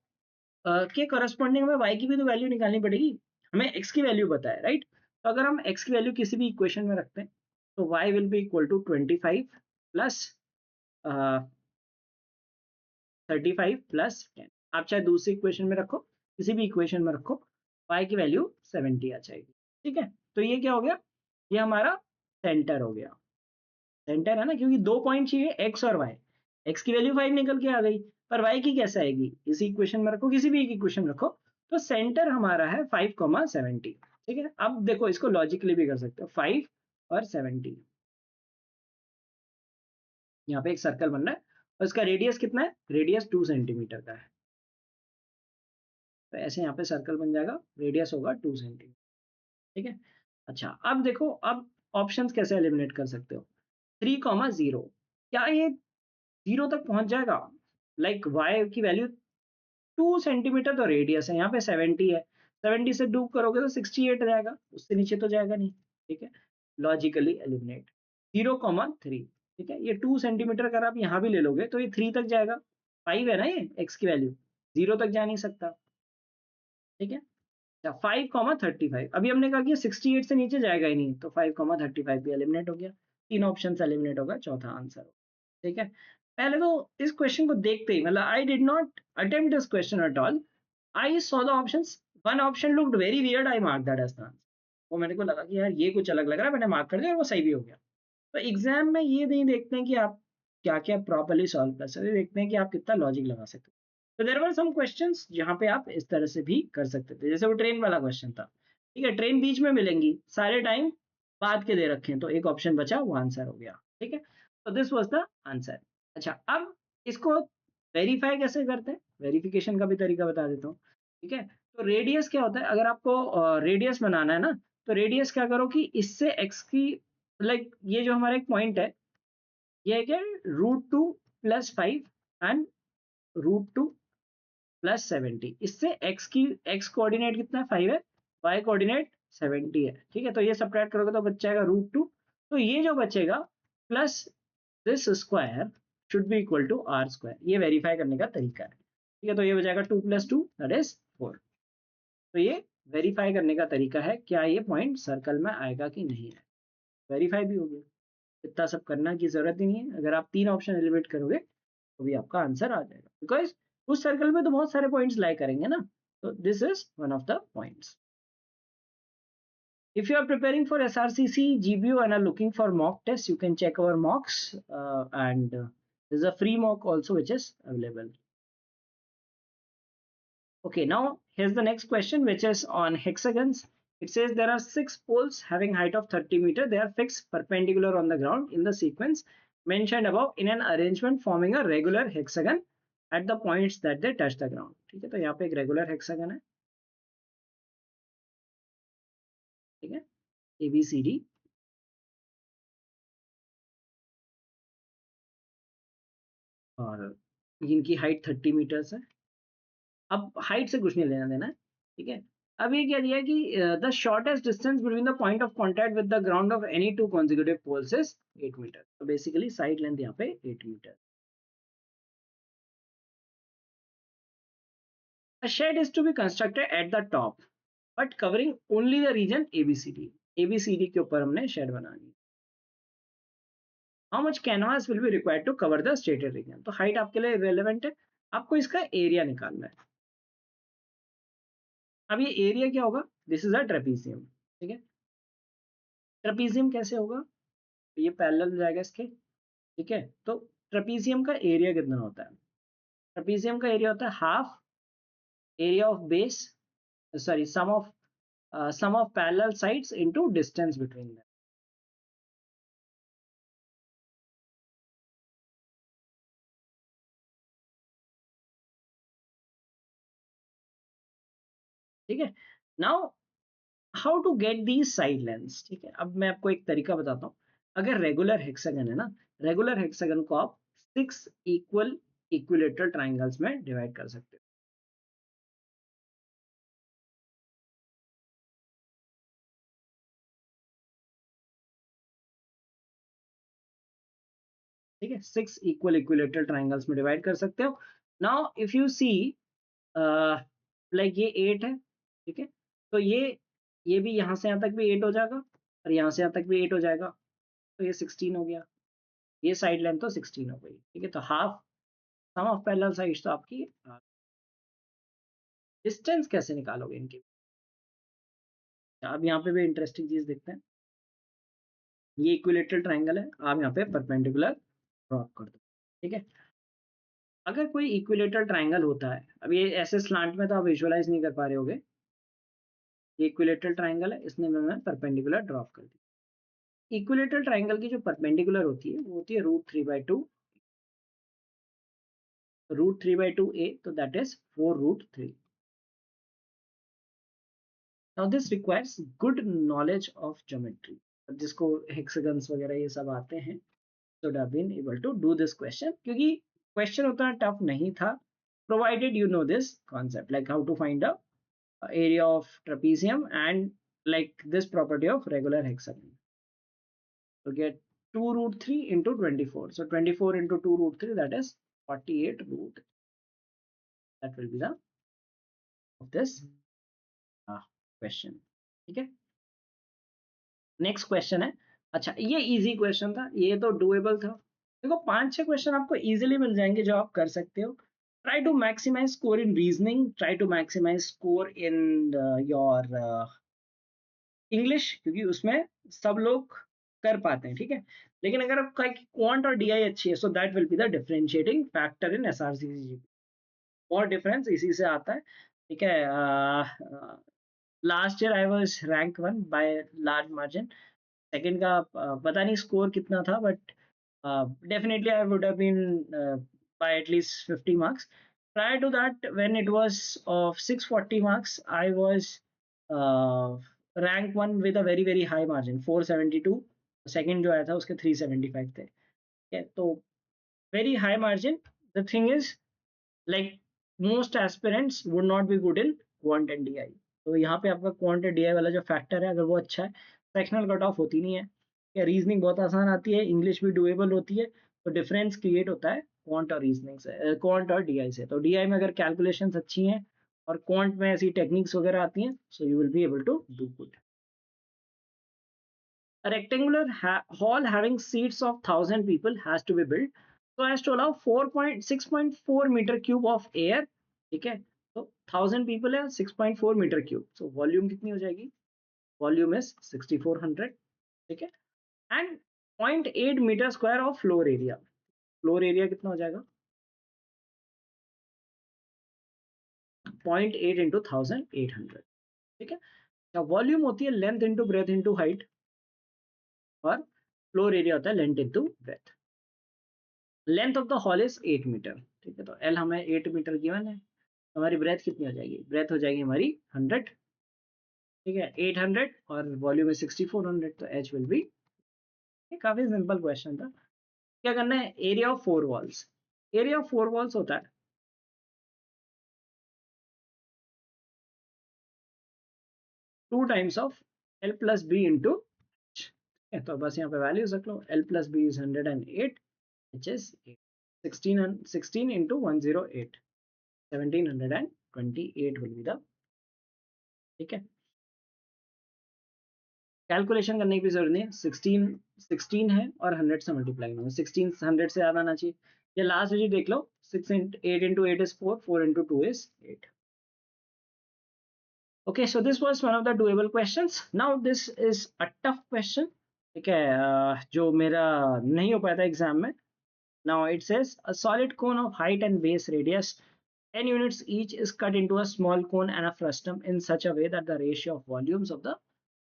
के करस्पॉन्डिंग में y की भी तो वैल्यू निकालनी पड़ेगी। हमें x की वैल्यू पता है, राइट? तो अगर हम x की वैल्यू किसी भी इक्वेशन में रखते हैं तो y will be equal to 25 plus 35 plus 10। आप चाहे दूसरी इक्वेशन में रखो, किसी भी इक्वेशन में रखो, y की वैल्यू 70 आ जाएगी। ठीक है, तो ये क्या हो गया, ये हमारा सेंटर हो गया। सेंटर है ना, क्योंकि दो पॉइंट चाहिए x और y। x की वैल्यू 5 निकल के आ गई, पर y की कैसे आएगी, इसी इक्वेशन में रखो, किसी भी एक इक्वेशन में रखो। तो सेंटर हमारा है 5,70। ठीक है, अब देखो इसको लॉजिकली भी कर सकते हो, 5 और 70, यहाँ पे एक सर्कल बन रहा है और इसका रेडियस कितना है, रेडियस 2 सेंटीमीटर का है। तो ऐसे यहाँ पे सर्कल बन जाएगा, रेडियस होगा 2 सेंटीमीटर। ठीक है, अच्छा अब देखो, अब ऑप्शंस कैसे एलिमिनेट कर सकते हो। 3,0, क्या ये 0 तक पहुंच जाएगा? लाइक वाई की वैल्यू 2 सेंटीमीटर तो रेडियस है, यहाँ पे 70 है, 70 से डू करोगे तो 68 जाएगा, उससे नीचे तो जाएगा नहीं। ठीक है, लॉजिकली एलिमिनेट 0,3। ठीक है, ये 2 सेंटीमीटर अगर आप यहाँ भी ले लोगे तो ये 3 तक जाएगा, 5 है ना ये एक्स की वैल्यू, 0 तक जा नहीं सकता। ठीक है, 5,35, अभी हमने कहा कि 68 से नीचे जाएगा ही नहीं, तो 5,35 भी एलिमिनेट हो गया। तीन ऑप्शन से एलिमिनेट होगा, चौथा आंसर हो। ठीक है, पहले तो इस क्वेश्चन को देखते ही, मतलब I did not attempt this question at all, I saw the options, one option looked very weird, I mark that as the answer. वो मेरे को लगा कि यार ये कुछ अलग लग रहा है, मैंने मार्क कर दिया और वो सही भी हो गया। तो एग्जाम में ये नहीं देखते हैं कि आप क्या क्या प्रॉपर्ली सॉल्व कर सकते, देखते हैं कि आप कितना लॉजिक लगा सकते हो। तो देयर वर सम क्वेश्चंस जहां पे आप इस तरह से भी कर सकते थे, जैसे वो ट्रेन वाला क्वेश्चन था। ठीक है, ट्रेन बीच में मिलेंगी, सारे टाइम बाद के दे रखे हैं, तो एक ऑप्शन बचा, वो आंसर हो गया। ठीक है, तो दिस वाज द आंसर। अच्छा अब इसको वेरीफाई कैसे करते हैं, वेरिफिकेशन का भी तरीका बता देता हूँ। ठीक है, तो रेडियस क्या होता है, अगर आपको रेडियस बनाना है ना, तो रेडियस क्या करो कि इससे एक्स की, लाइक ये जो हमारा एक पॉइंट है, ये है क्या, √2 + 5 एंड √2 + 70, इससे एक्स की, एक्स कोऑर्डिनेट कितना है 5 है, वाई कोऑर्डिनेट 70 है। ठीक है, तो ये सब्ट्रैक्ट करोगे तो बच जाएगा √2, तो ये जो बचेगा plus this square should be equal to r²। ये वेरीफाई करने का तरीका है। ठीक है, तो ये हो जाएगा 2 + 2 दैट इज 4। तो ये वेरीफाई करने का तरीका है, क्या ये पॉइंट सर्कल में आएगा कि नहीं है, वेरीफाई भी हो गया। इतना सब करना की जरूरत ही नहीं है, अगर आप तीन ऑप्शन एलिमिनेट करोगे तो भी आपका आंसर आ जाएगा, बिकॉज उस सर्कल में तो बहुत सारे पॉइंट्स लाई करेंगे ना। तो this is one of the points. If you are preparing for SRCC GBO and are looking for mock tests, you can check our mocks, and there's a free mock also which is available. Okay, now here's the next question, which is on hexagons. It says there are 6 poles having height of 30 meters. They are fixed perpendicular on the ground in the sequence mentioned above in an arrangement forming a regular hexagon at the points that they touch the ground. ठीक है, तो यहाँ पे एक regular hexagon है। ठीक है, ABCD, और इनकी हाइट 30 मीटर्स है। अब हाइट से कुछ नहीं लेना देना है। ठीक है, अब ये क्या दिया है कि the shortest distance between the point of contact with the ground of any two consecutive poles is 8 metre. तो बेसिकली साइड लेंथ यहाँ पे 8 metre. A shed is to be constructed at the top but covering only the region ABCD। ABCD के ऊपर हमने shade बनानी है। How much canvas will be required to cover the stated region? तो height आपके लिए रेलेवेंट है, आपको इसका एरिया निकालना है। अब ये एरिया क्या होगा, दिस इज अ ट्रेपीजियम। ठीक है, ट्रेपीजियम कैसे होगा, ये पैरेलल जाएगा इसके। ठीक है, तो ट्रेपीजियम का एरिया कितना होता है, ट्रेपीजियम का एरिया होता है half area of base, sorry sum of parallel sides into distance between them. ठीक है। Now how to get these side lengths, ठीक है। अब मैं आपको एक तरीका बताता हूँ। अगर रेगुलर हेक्सागन है ना, रेगुलर हेक्सागन को आप 6 इक्वल इक्विलेटरल ट्राइंगल्स में डिवाइड कर सकते हो। ठीक है, 6 इक्वल इक्विलेटरल ट्राइंगल्स में डिवाइड कर सकते हो। Now if you see like ये 8 है, ठीक है। तो ये भी यहाँ से यहाँ तक भी 8 हो जाएगा, और यहाँ से यहाँ तक भी 8 हो जाएगा, तो ये 16 हो गया। ये साइड लेंथ तो 16 हो गई, ठीक है। तो half sum of parallel sides तो आपकी। डिस्टेंस कैसे निकालोगे इनकी? अब यहाँ पे भी इंटरेस्टिंग चीज देखते हैं। ये इक्विलेटरल ट्राइंगल है, आप यहाँ पे परपेंडिकुलर ड्रॉप कर दो, ठीक है। अगर कोई इक्विलेटरल ट्राइंगल होता है, अब ये ऐसे स्लांट में तो आप विजुअलाइज नहीं कर पा रहे होगे। ये इक्विलेटरल ट्राइंगल है, इसने मैं परपेंडिकुलर ड्रॉप कर दी। इक्विलेटरल ट्राइंगल की जो परपेंडिकुलर होती है वो होती है √3/2, √3/2 a, तो that is 4√3। Now this requires good knowledge of geometry. जिसको हेक्सागन्स वगैरह ये सब आते हैं, should have been able to do this question, क्योंकि क्वेश्चन उतना टफ नहीं था, provided you know this concept like how to find the area of trapezium and like this property of regular hexagon. So get 2√3 into 24, so 24 into 2√3, that is 48 root, that will be the of this question, ठीक है। Next question है। अच्छा, ये easy question था, ये तो doable था। देखो 5-6 क्वेश्चन आपको इजीली मिल जाएंगे जो आप कर सकते हो। Try to maximise score in reasoning, try to maximise score in your English, क्योंकि उसमें सब लोग कर पाते हैं, ठीक है। लेकिन अगर आपका क्वांट और डीआई अच्छी है, so that will be the differentiating factor in SRCC. और डिफरेंस इसी से आता है, ठीक है। Last year I was rank 1 by large margin. Second का पता नहीं स्कोर कितना था, but definitely I would have been by at least 50 marks. Prior to that, when it was of 640 marks, I was uh, rank 1 with a very very high margin, 472। Second जो आया था उसके 375 थे, ठीक है। तो very high margin। The thing is, like, most aspirants would not be good in quant and DI। तो यहाँ पे आपका क्वांट और डीआई वाला जो फैक्टर है, अगर वो अच्छा है, सेक्शनल कट ऑफ होती नहीं है, या रीजनिंग बहुत आसान आती है, इंग्लिश भी डुएबल होती है। तो डिफरेंस क्रिएट होता है क्वांट और रीजनिंग से, क्वांट और डीआई से। तो डीआई में अगर कैलकुलेशंस अच्छी हैं और क्वांट में ऐसी टेक्निक्स वगैरह आती हैं, so you will be able to do good. A rectangular hall having seats of 1,000 people has to be built so as to allow 4.6.4 meter cube of air, ठीक है। तो 1,000 people है, 6.4 मीटर क्यूब, so वॉल्यूम कितनी हो जाएगी? Volume is 6,400, ठीक है। And 0.8 metre square of floor area, floor area कितना हो जाएगा? 0.8 इंटू 1,800, ठीक है। वॉल्यूम होती है length into breadth into height, और फ्लोर एरिया होता है length into breadth. Length of the hall is 8 metre, ठीक है। तो एल हमें 8 मीटर गिवन है। हमारी ब्रेथ कितनी हो जाएगी? ब्रेथ हो जाएगी हमारी 100, ठीक है। 800 और वॉल्यूम है 6,400, तो एच विल बी। ये काफी सिंपल क्वेश्चन था। क्या करना है? Area of 4 walls, area of 4 walls होता है 2 times of L plus B into H. तो बस यहाँ पे वैल्यूज रख लो। L plus B is 108, H is 16 into 108, 1728 will be the, ठीक है। कैलकुलेशन करने की भी जरूरत नहीं है, 16 है और 100 से मल्टीप्लाई होगा, 16 100 से ज्यादा आना चाहिए। ये लास्ट डिजिट देख लो, 8 into 8 is 4, 4 into 2 is 8। Okay, so this was one of the doable questions. Now this is a tough question, ठीक है, जो मेरा नहीं हो पाया था एग्जाम में। Now it says a solid cone of height and base radius 10 units each is cut into a small cone and a frustum in such a way that the ratio of volumes of the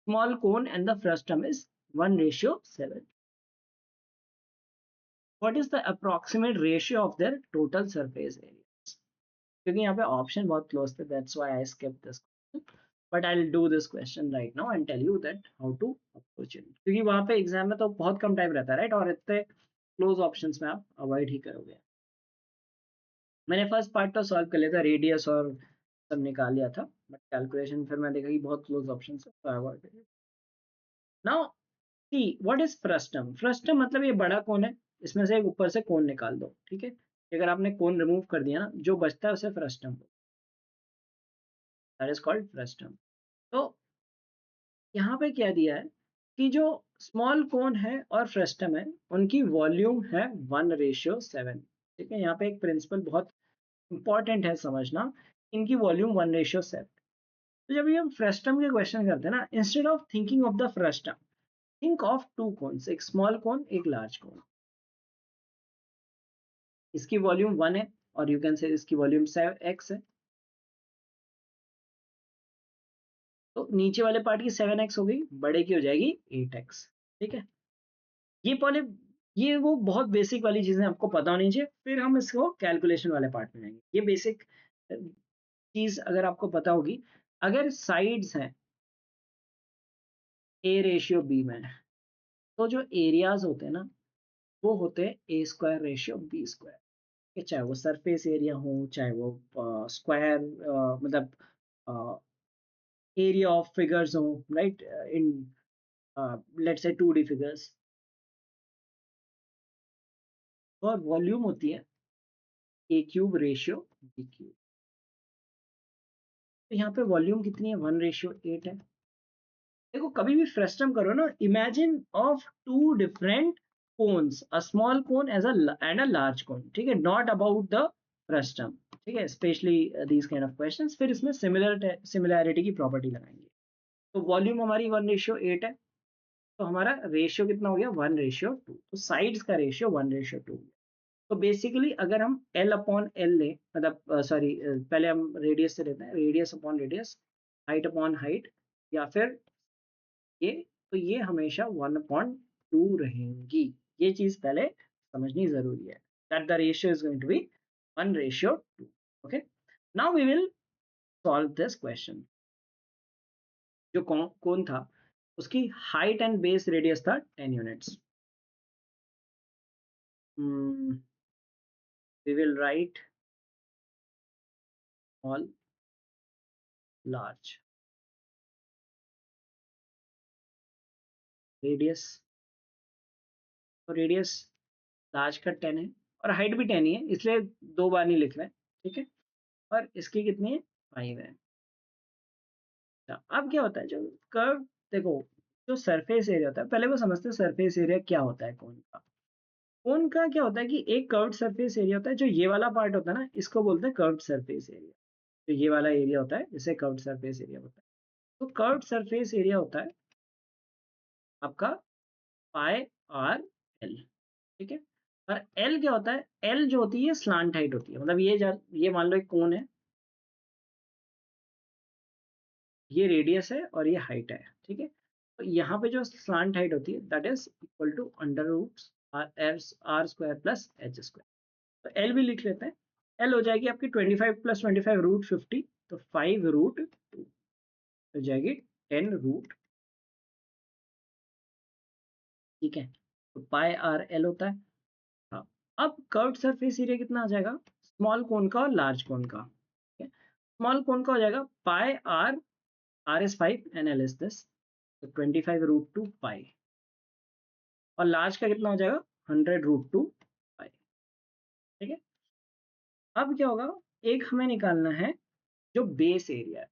small cone and the frustum is 1:7। What is the approximate ratio of their total surface area? क्योंकि यहाँ पे option बहुत close थे, that's why I skipped this। But I will do this question right now and tell you that how to approach it, क्योंकि वहां पे exam में तो बहुत कम टाइम रहता है राइट, और इतने क्लोज ऑप्शंस में आप अवॉइड ही करोगे। मैंने फर्स्ट पार्ट तो सॉल्व कर लिया था, रेडियस और सब निकाल लिया था, बट कैलकुलेशन फिर मैं देखा कि बहुत क्लोज ऑप्शन है तो avoid. Now see what is frustum. Frustum मतलब ये बड़ा कोन है, इसमें से एक ऊपर से कोन निकाल दो, ठीक है। अगर आपने कोन रिमूव कर दिया ना, जो बचता है उसे frustum, that is called frustum. तो यहाँ पे क्या दिया है कि जो स्मॉल कोन है और फ्रस्टम है उनकी वॉल्यूम है 1:7, ठीक है। यहाँ पे एक प्रिंसिपल बहुत इंपॉर्टेंट है समझना, इनकी वॉल्यूम 1:7। तो जब ये हम फ्रस्टम के क्वेश्चन करते हैं ना, instead of thinking of the frustum, think of to cons, एक स्मॉल कोन एक लार्ज कोन। इसकी वॉल्यूम 1 है और यू कैन से इसकी वॉल्यूम 7x है, तो नीचे वाले पार्ट की 7x हो गई, बड़े की हो जाएगी 8x, ठीक है। ये पहले, ये वो बहुत बेसिक वाली चीजें आपको पता होनी चाहिए, फिर हम इसको कैलकुलेशन वाले पार्ट में जाएंगे। ये बेसिक चीज अगर आपको पता होगी, अगर साइड्स हैं A/B में, तो जो एरियाज होते हैं ना वो होते हैं A²/B², चाहे वो सरफेस एरिया हो, चाहे वो स्क्वायर, मतलब एरिया ऑफ फिगर्स हो, right, in let's say 2D figures. और वॉल्यूम होती है A³/B³। तो यहाँ पे वॉल्यूम कितनी है, 1:8 है। देखो कभी भी फ्रस्टम करो ना, imagine of two different cones, a small cone as and a large cone, ठीक है, नॉट अबाउट द फ्रस्टम, ठीक है, specially these kind of questions. फिर इसमें सिमिलैरिटी की प्रॉपर्टी लगाएंगे। तो वॉल्यूम हमारी 1:8 है, तो हमारा रेशियो कितना हो गया, 1:2। तो साइड्स का रेशियो 1:2। तो बेसिकली अगर हम L अपॉन एल लें, मतलब सॉरी, पहले हम रेडियस से लेते हैं, radius upon radius, height upon height, या फिर ये, तो ये हमेशा 1/2 रहेंगी। ये चीज पहले समझनी जरूरी है, that the ratio is going to be 1:2। Okay, now we will solve this question. जो कौन था, उसकी हाइट एंड बेस रेडियस था 10 units. We will write all large radius, तो रेडियस लार्ज का 10 है और हाइट भी 10 ही है, इसलिए दो बार नहीं लिख रहे हैं, ठीक है। और इसकी कितनी है, 5 है। अच्छा, अब क्या होता है जो कर्व, देखो जो सरफेस एरिया होता है, पहले वो समझते हैं सरफेस एरिया क्या होता है कोन का। कोन का क्या होता है कि एक कर्व्ड सरफेस एरिया होता है, जो ये वाला पार्ट होता है ना, इसको बोलते हैं कर्व्ड सरफेस एरिया। जो ये वाला एरिया होता है इसे कर्व्ड सरफेस एरिया होता है। तो कर्व्ड सरफेस एरिया होता है आपका πr/l, ठीक है। और एल क्या होता है, एल जो होती है स्लांट हाइट होती है, मतलब ये मान लो एक कोन है, ये रेडियस है और ये हाइट है, ठीक है। तो यहाँ पे जो स्लांट हाइट होती है that is equal to under root r² plus h²। तो एल भी लिख लेते हैं, एल हो जाएगी आपकी 25 + 25 √50, तो 5√2 हो जाएगी 10√, ठीक है। तो πr/l होता है। हाँ, अब कर्व्ड सरफेस एरिया कितना आ जाएगा, स्मॉल कोन का और लार्ज कोन का, ठीक है। स्मॉल कोन का हो जाएगा πr, r is 5 and l is this, तो 25√2 पाई, और लार्ज का कितना हो जाएगा, 100√2 पाई, ठीक है। अब क्या होगा, एक हमें निकालना है जो बेस एरिया है।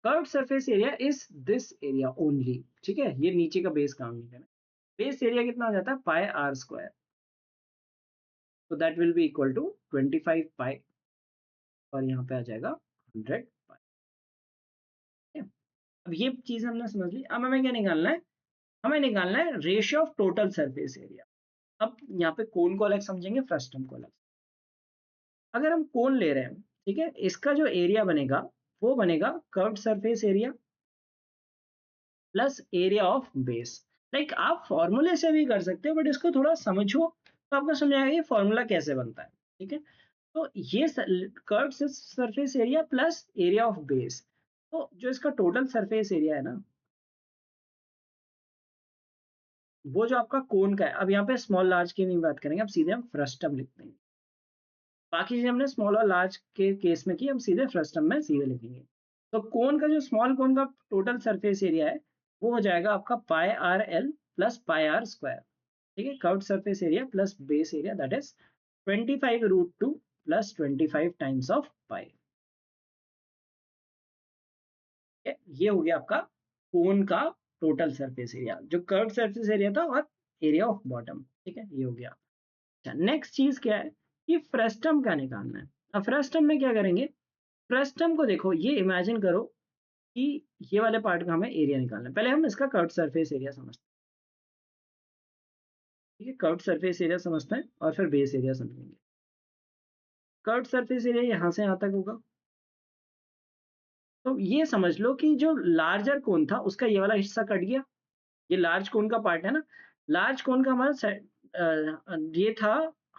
Curved surface area is this area only, ठीक है, ये नीचे का बेस काउंट नहीं करना। बेस एरिया कितना हो जाता है πr², तो that will be equal to 25 pi, और यहाँ पे आ जाएगा 100 पाई, ठीक है। अब ये चीज हमने समझ ली, अब हमें क्या निकालना है, हमें निकालना है ratio of total surface area. अब यहाँ पे कोन को अलग समझेंगे, फ्रस्टम को अलग। अगर हम कोन ले रहे हैं, ठीक है, इसका जो एरिया बनेगा वो बनेगा curved surface area plus area of base. Like आप फॉर्मूले से भी कर सकते हो, बट इसको थोड़ा समझो तो आपको समझ आएगा ये फॉर्मूला कैसे बनता है। ठीक है। तो ये curve surface area plus area of base, तो जो इसका टोटल सरफेस एरिया है ना, वो जो आपका कोन का है, अब यहाँ पे स्मॉल लार्ज की नहीं बात करेंगे, अब सीधे हम फ्रस्टम लिखते हैं। बाकी चीजें हमने स्मॉल और लार्ज के केस में की, हम सीधे फ्रस्टम में सीधे लिखेंगे। तो कोन का जो स्मॉल कोन का टोटल सरफेस एरिया है, वो हो जाएगा आपका pi r l plus pi r square. ठीक है, curved surface area plus base area, that is 25√2 plus 25 times of pi. ये हो गया आपका कोन का टोटल सरफेस एरिया, जो कर्व सरफेस एरिया था और एरिया ऑफ बॉटम। ठीक है, ये हो गया। अच्छा, नेक्स्ट चीज क्या है कि फ्रस्टम का निकालना है। अब फ्रस्टम में क्या करेंगे, फ्रस्टम को देखो, ये इमेजिन करो कि ये वाले पार्ट का हमें एरिया निकालना है। पहले हम इसका कर्व सरफेस एरिया समझते हैं। ठीक है, कर्व सरफेस एरिया समझते हैं और फिर बेस एरिया समझेंगे। कर्व सरफेस एरिया यहाँ से यहाँ तक होगा। तो ये समझ लो कि जो लार्जर कोन था उसका ये वाला हिस्सा कट गया। ये लार्ज कोन का पार्ट है ना, लार्ज कोन का हमारा ये था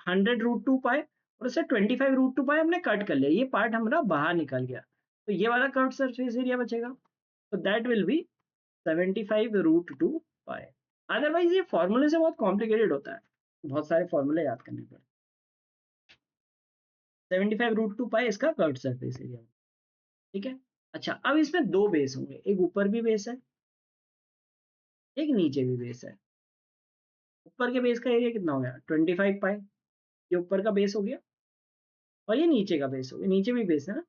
100√2 पाई, और उससे 25√2 पाई हमने कट कर लिया, ये पार्ट हमारा बाहर निकल गया। तो ये वाला कर्व सरफेस एरिया बचेगा, तो that will B 75√2 pi. Otherwise ये फॉर्मूले से बहुत कॉम्प्लिकेटेड होता है, बहुत सारे फॉर्मूले याद करने पड़ते। 75√2 पाई इसका कर्व सरफेस एरिया। ठीक है। अच्छा, अब इसमें दो बेस होंगे, एक ऊपर भी बेस है, एक नीचे भी बेस है। ऊपर के बेस का एरिया कितना हो गया, 25 पाई, ये ऊपर का बेस हो गया, और ये नीचे का बेस हो गया, नीचे भी बेस है ना,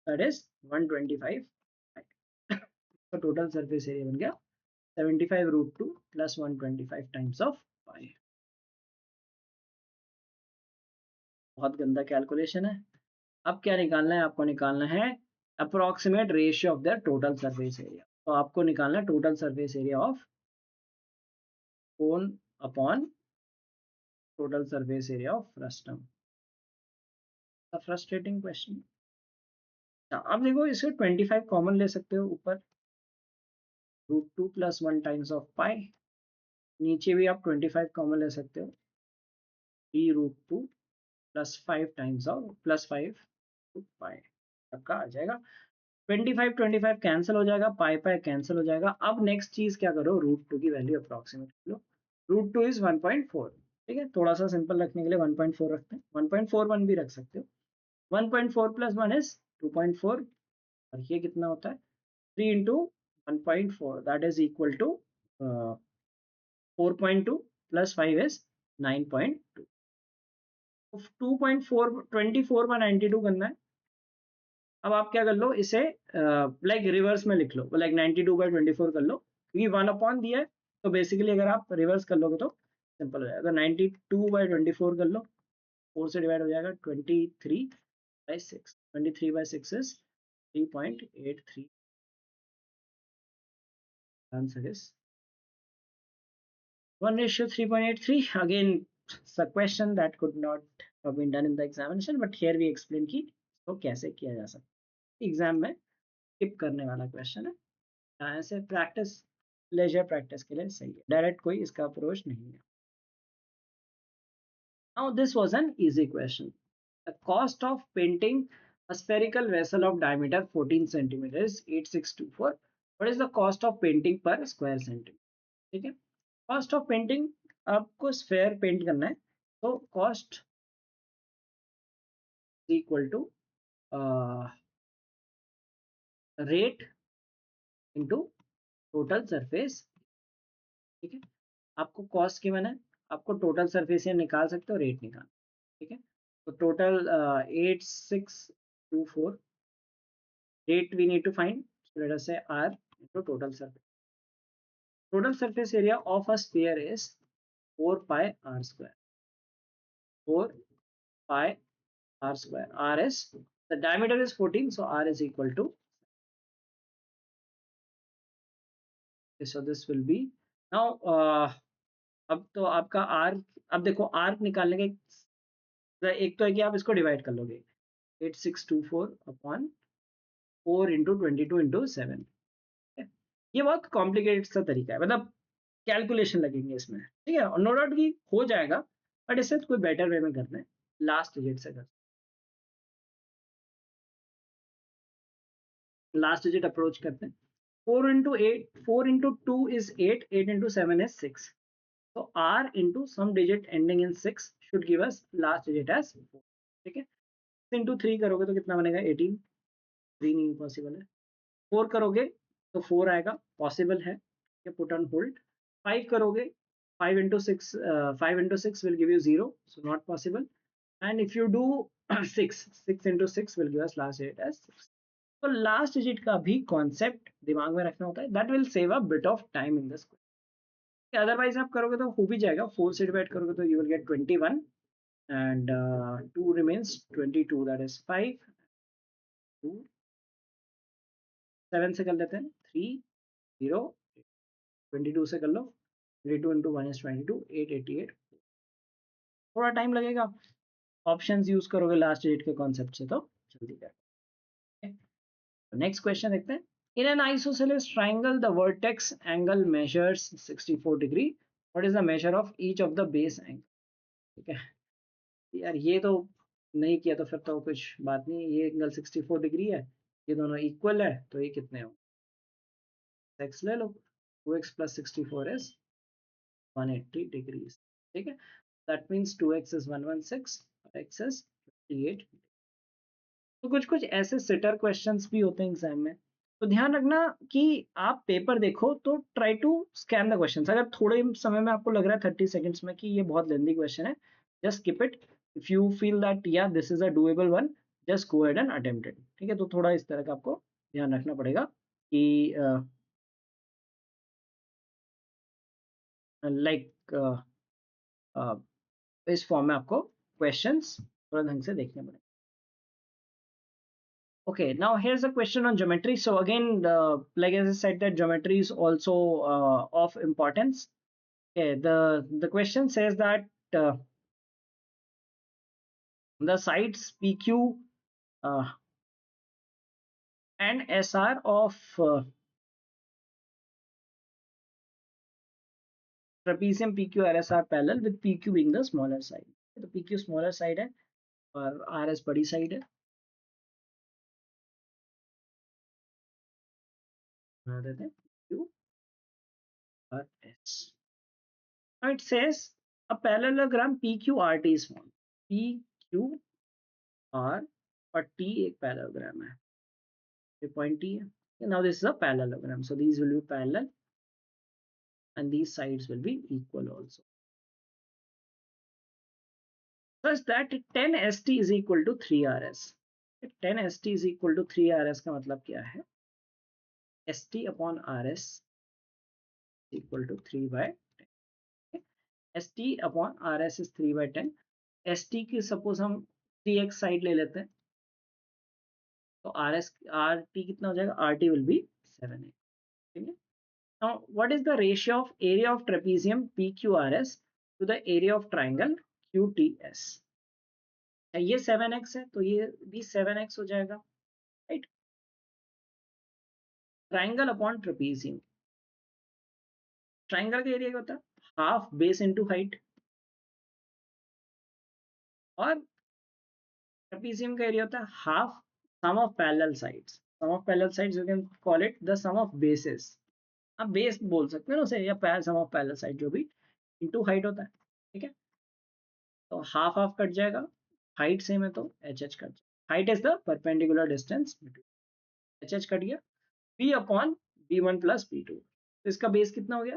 दैट इज 125 पाई। तो टोटल सरफेस एरिया बन गया 75√2 प्लस 125 टाइम्स ऑफ पाई। बहुत गंदा कैलकुलेशन है। अब क्या निकालना है, आपको निकालना है approximate ratio of the total surface area. तो आपको निकालना है total surface area of cone upon total surface area of frustum. Frustrating question. अब देखो, इसे 25 कॉमन ले सकते हो ऊपर, √2 प्लस 1 टाइम्स ऑफ पाई। नीचे भी आप 25 कॉमन ले सकते हो, 3√2 प्लस 5 पाई, आपका आ जाएगा 25। 25 कैंसिल हो जाएगा, पाई पाई कैंसिल हो जाएगा। अब नेक्स्ट चीज क्या करो, √2 की वैल्यू अप्रोक्सीमेट लो। √2 इज 1.4। ठीक है, थोड़ा सा सिंपल रखने के लिए 1.4 रखते हैं, 1.41 भी रख सकते हो। 1.4 प्लस 1 इज 2.4, और ये कितना होता है, 3 into 1.4, that is equal to 4.2 plus 5 is 9.2। 2.4 24 by 92 करना है। अब आप क्या कर लो, इसे लाइक रिवर्स में लिख लो, लाइक 92/24 कर लो, क्योंकि 1 अपॉन दिया है। तो बेसिकली अगर आप रिवर्स कर लोगे तो सिंपल हो जाएगा, 92/24 कर लो, 4 से डिवाइड हो जाएगा 23/6, 23/6 is 3.83। Answer is 1:3.83। Again a question that could not have been done in the examination, but here we explain कि इसको कैसे किया जा सकता है। एग्जाम में स्किप करने वाला क्वेश्चन है, ऐसे प्रैक्टिस, लेजर प्रैक्टिस के लिए सही है, डायरेक्ट कोई इसका अप्रोच नहीं है। Now this was an easy question. The cost of painting a spherical vessel of diameter 14 centimeter is 8624. What is the cost of painting per square centimeter? ठीक है, कॉस्ट ऑफ पेंटिंग, आपको sphere paint करना है, तो cost equal to rate into total surface. ठीक है, आपको cost की मैंने, आपको टोटल सरफेस ये निकाल सकते हो, रेट निकाल। ठीक है, तो total 8624, rate we need to find, so let us say r into total surface area of a sphere is 4 pi r square, 4 pi r square, r is, the diameter is 14, so r is equal to, so this will be now अब तो आपका r, अब देखो r निकालने का एक तो है कि आप इसको डिवाइड कर लोगे, 8624 अपॉन 4 into 22 into 7। ये बहुत कॉम्प्लिकेटेड सा तरीका है, मतलब कैलकुलेशन लगेंगे इसमें। ठीक है, और नो डाउट कि हो जाएगा, बट इससे कोई बेटर वे में करना है। लास्ट डिजिट से कर, लास्ट डिजिट अप्रोच करते हैं। 4 into 8, 4 into 2 is 8, 8 into 7 is 6. So r into some digit ending in 6 should give us last digit as 4. ठीक है, 6 into 3 करोगे तो कितना बनेगा 18, 3 नहीं पॉसिबल है। 4 करोगे तो 4 आएगा, पॉसिबल है, पुट ऑन होल्ड। 5 करोगे, 5 into 6 will give you 0, so not possible. And if you do 6 into 6 will give us last digit as 6. तो लास्ट डिजिट का भी कॉन्सेप्ट दिमाग में रखना होता है, that will save a bit of time in this. Otherwise आप करोगे तो हो भी जाएगा, 4 से डिवाइड करोगे तो you will gate 21 and 2 remains 22, that is 5, 2, 7 से कर लेते हैं 3, 0, 22 से कर लो, 22 into 1 is 22, 888। थोड़ा टाइम लगेगा, ऑप्शंस यूज करोगे लास्ट डिजिट के कॉन्सेप्ट से तो जल्दी कर। नेक्स्ट क्वेश्चन देखते हैं। In an isosceles triangle, the vertex angle measures 64 degree. What is the measure of each of the base angle? ठीक है यार, ये तो नहीं किया तो फिर तो कुछ बात नहीं। ये एंगल 64 डिग्री है, ये दोनों इक्वल है, तो ये कितने हो, x ले लो, 2x plus 64 is 180 degrees। ठीक है, that means 2x is 116 और x is 58। तो कुछ कुछ ऐसे सिटर क्वेश्चंस भी होते हैं एग्जाम में, तो ध्यान रखना कि आप पेपर देखो तो try to scan the questions. अगर थोड़े समय में आपको लग रहा है 30 सेकंड्स में कि ये बहुत लेंथी क्वेश्चन है, just skip it. If you feel that या this is a doable one, just go ahead and attempt it. ठीक है, तो थोड़ा इस तरह का आपको ध्यान रखना पड़ेगा कि लाइक इस फॉर्म में आपको क्वेश्चंस थोड़ा ढंग से देखने पड़ेंगे। Okay, now here's a question on geometry. So again, like as I said, that geometry is also of importance. Okay, the question says that uh, the sides PQ uh, and SR of trapezium PQRS are parallel with PQ being the smaller side. तो PQ smaller side है और RS बड़ी side है। बना देते हैं QRS। Now it says a parallelogram PQRT is formed। PQR और T एक parallelogram है, ये point T है। Now this is a parallelogram, so these will be parallel and these sides will be equal also, such that 10 ST is equal to 3 RS। 10 ST is equal to 3 RS का मतलब क्या है, ST upon RS equal to 3 by 10। ST upon RS is 3 by 10। ST की suppose हम 3x side ले लेते हैं तो RT कितना हो जाएगा, RT will be 7x। ठीक है, now what is the ratio of area of trapezium PQRS to the area of triangle QTS? ये 7x है तो ये भी 7x हो जाएगा, right. Triangle upon trapezium, triangle का एरिया क्या होता है, हाफ बेस इनटू हाइट, और ट्रेपीजियम का एरिया होता है half sum of parallel sides. Sum of parallel sides you can call it the sum of bases. आप बेस बोल सकते हैं ना उसे, या सम ऑफ पैरेलल साइड, जो भी इनटू हाइट होता है। ठीक है, तो हाफ हाफ कट जाएगा, हाइट सेम है तो एच एच कट जाएगा। Height is the perpendicular distance between, h h cut गया, b upon B1 plus B2। तो इसका बेस कितना हो गया,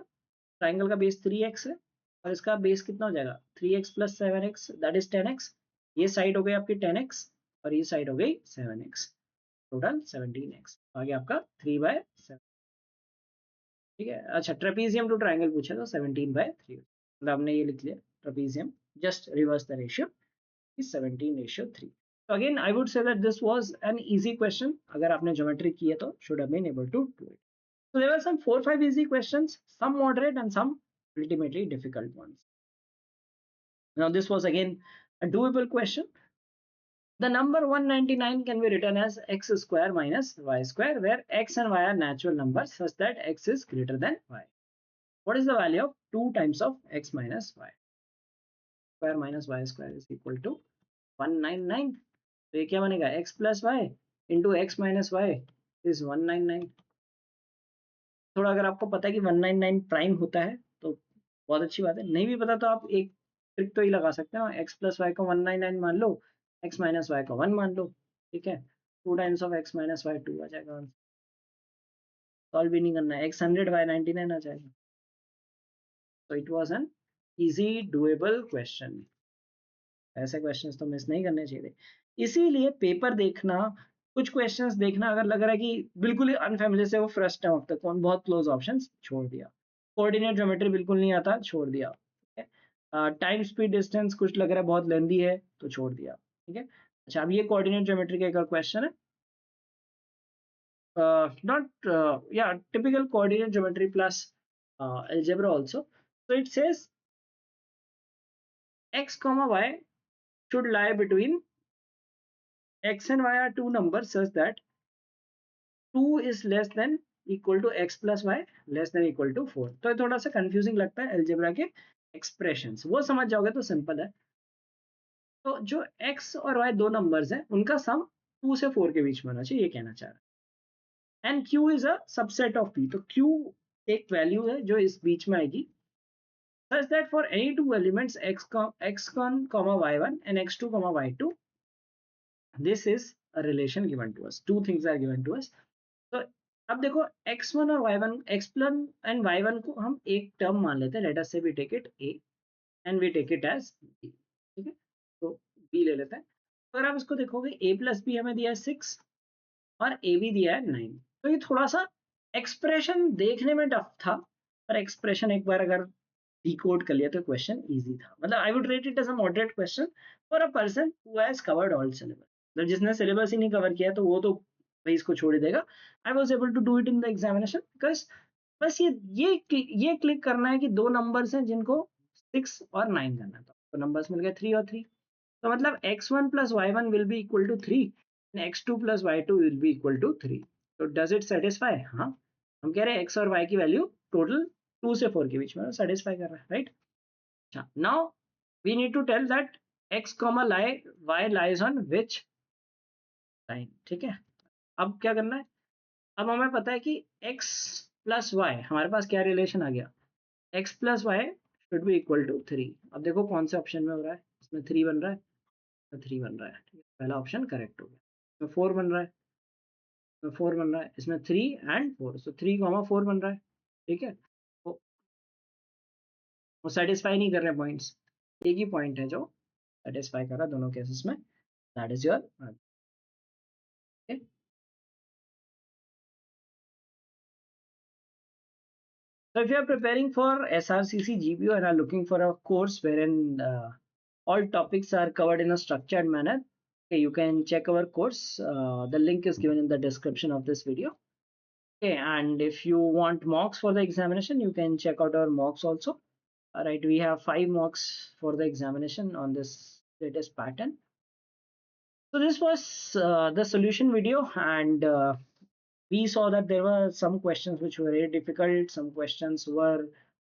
ट्राइंगल का बेस 3x है और इसका बेस कितना हो जाएगा 3x plus 7x, that is 10x। ये साइड हो गई आपकी 10x और ये साइड हो गई 7x, टोटल 17x आ गया आपका 3/7। ठीक है, अच्छा ट्रेपीजियम टू ट्राइंगल पूछा तो 17/3, मतलब हमने ये लिख लिया trapezium, just reverse the ratio is 17:3। So again, I would say that this was an easy question. अगर आपने ज्योमेट्री की है तो should have been able to do it. So there were some 4-5 easy questions, some moderate and some ultimately difficult ones. Now this was again a doable question. The number 199 can be written as x square minus y square, where x and y are natural numbers such that x is greater than y. What is the value of 2 times of x minus y? Square minus y square is equal to 199। तो ये क्या बनेगा, x plus Y into X minus Y is 199। थोड़ा अगर आपको पता है कि 199 प्राइम होता है तो बहुत अच्छी बात है, नहीं भी पता तो आप एक ट्रिक तो ही लगा सकते हो, एक्स प्लस वाई को 199 मान लो, एक्स माइनस वाई को 1 मान लो, ठीक है, 2 times of X minus Y 2 आ जाएगा। सॉल्व भी नहीं करना है, एक्स 100 वाई 99 आ जाएगा। तो it was an easy doable question. ऐसे क्वेश्चंस तो मिस नहीं करने चाहिए थे। इसीलिए पेपर देखना, कुछ क्वेश्चंस देखना अगर लग रहा है कि बिल्कुल ही अनफेमिलियर से, वो फर्स्ट टाइम तक कौन बहुत क्लोज ऑप्शंस छोड़ दिया, कोऑर्डिनेट ज्योमेट्री बिल्कुल नहीं आता, छोड़ दिया, ठीक है, टाइम स्पीड डिस्टेंस कुछ लग रहा है बहुत लेंदी है तो छोड़ दिया, ठीक है। अच्छा, अब ये कोऑर्डिनेट ज्योमेट्री का एक और क्वेश्चन है, नॉट या typical coordinate geometry plus algebra also. So it says x comma y should lie between x and y are two numbers such that 2 is less than equal to x plus y less than equal to 4। तो ये थोड़ा सा confusing लगता है algebra के expressions, वो समझ जाओगे तो सिंपल है। तो जो x और y दो नंबर्स हैं उनका सम 2 से 4 के बीच में होना चाहिए, ये कहना चाह रहा है। And q is a subset of p, तो q एक वैल्यू है जो इस बीच में आएगी, such that for any two elements x1 comma y1 and x2 comma y2, this is a relation given to us, two things are given to us। तो अब देखो x1 और y1, x1 एंड y1 को हम एक term मान लेते हैं, let us say we take it a and we take it as b, ठीक है, तो b ले लेते हैं। अगर आप इसको देखोगे a प्लस b हमें दिया है 6 और a भी दिया है 9, तो ये थोड़ा सा एक्सप्रेशन देखने में टफ था, पर एक्सप्रेशन एक बार अगर डिकोड कर लिया तो क्वेश्चन इजी था। मतलब I would rate it as a moderate question for a person who has covered all syllabus. मतलब जिसने सिलेबस ही नहीं कवर किया तो वो तो भाई इसको छोड़ ही देगा। I was able to do it in the examination because बस ये क्लिक करना है कि दो नंबर्स हैं जिनको 6 और 9 करना था, तो नंबर्स मिल गए 3 और 3। तो मतलब x1 plus y1 will be equal to 3 and x2 plus y2 will be equal to 3। तो does it satisfy? हाँ, हम कह रहे हैं x और y की वैल्यू टोटल 2 से 4 के बीच में सेटिस्फाई कर रहा है, राइट। अच्छा, now we need to tell that x comma y lies on which line, ठीक है। अब क्या करना है, अब हमें पता है कि x प्लस वाई हमारे पास क्या रिलेशन आ गया, x plus Y should be equal to 3। अब देखो कौन से ऑप्शन में हो रहा है, इसमें 3 बन रहा है, 3 बन रहा है, ठीक है, पहला ऑप्शन करेक्ट हो गया। इसमें 4 बन रहा है, इसमें 4 बन रहा है, इसमें 3 एंड 4, सो 3 कॉमा 4 बन रहा है, ठीक है। वो सेटिस्फाई नहीं कर रहे पॉइंट्स, एक ही पॉइंट है जो सेटिस्फाई कर रहा है दोनों केसेस में, that is your okay? So if you are preparing for SRCC GPO and are looking for a course wherein all topics are covered in a structured manner, okay, you can check our course. The link is given in the description of this video. Okay, and if you want mocks for the examination, you can check out our mocks also. All right, we have 5 mocks for the examination on this latest pattern. So this was the solution video, and we saw that there were some questions which were very difficult, some questions were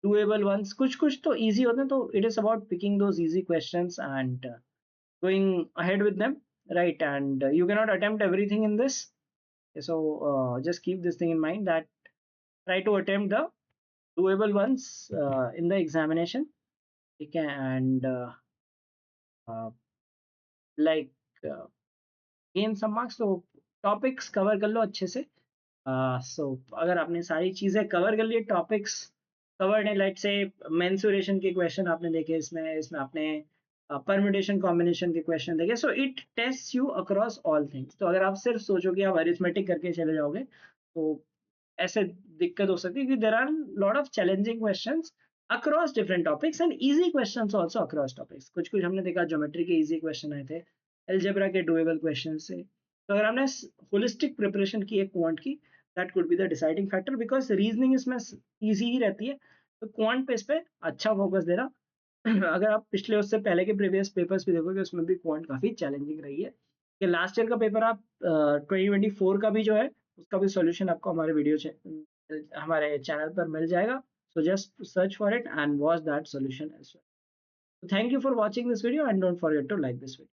doable ones, kuch to easy hote hain, so it is about picking those easy questions and going ahead with them, right? And you cannot attempt everything in this, so just keep this thing in mind that try to attempt the doable ones in the examination, okay? And uh, like gain some marks, so topics cover कर लो अच्छे से। सो अगर आपने सारी चीजें cover कर ली, topics covered है, light से मेंसुरेशन के क्वेश्चन आपने देखे, इसमें इसमें आपने परम्यूटेशन कॉम्बिनेशन के क्वेश्चन देखे, so it taste you across all things. तो अगर आप सिर्फ सोचो कि आप अरिथमेटिक करके चले जाओगे तो ऐसे दिक्कत हो सकती है, क्योंकि there are lot of challenging questions across different topics and easy questions also across topics. कुछ कुछ हमने देखा ज्योमेट्री के इजी क्वेश्चन आए थे, अलजेब्रा के डुएबल क्वेश्चन से। तो अगर हमने होलिस्टिक प्रिपरेशन की एक क्वांट की, that could be the deciding factor, because reasoning इसमें इजी ही रहती है, तो क्वांट पे इस पे अच्छा फोकस देना। अगर आप पिछले उससे पहले के प्रीवियस पेपर्स भी देखोगे उसमें भी क्वांट काफी चैलेंजिंग रही है। कि लास्ट ईयर का पेपर आप 2024 का भी जो है उसका भी सॉल्यूशन आपको हमारे हमारे चैनल पर मिल जाएगा, so just search for it and watch that solution as well. So thank you for watching this video and don't forget to like this video.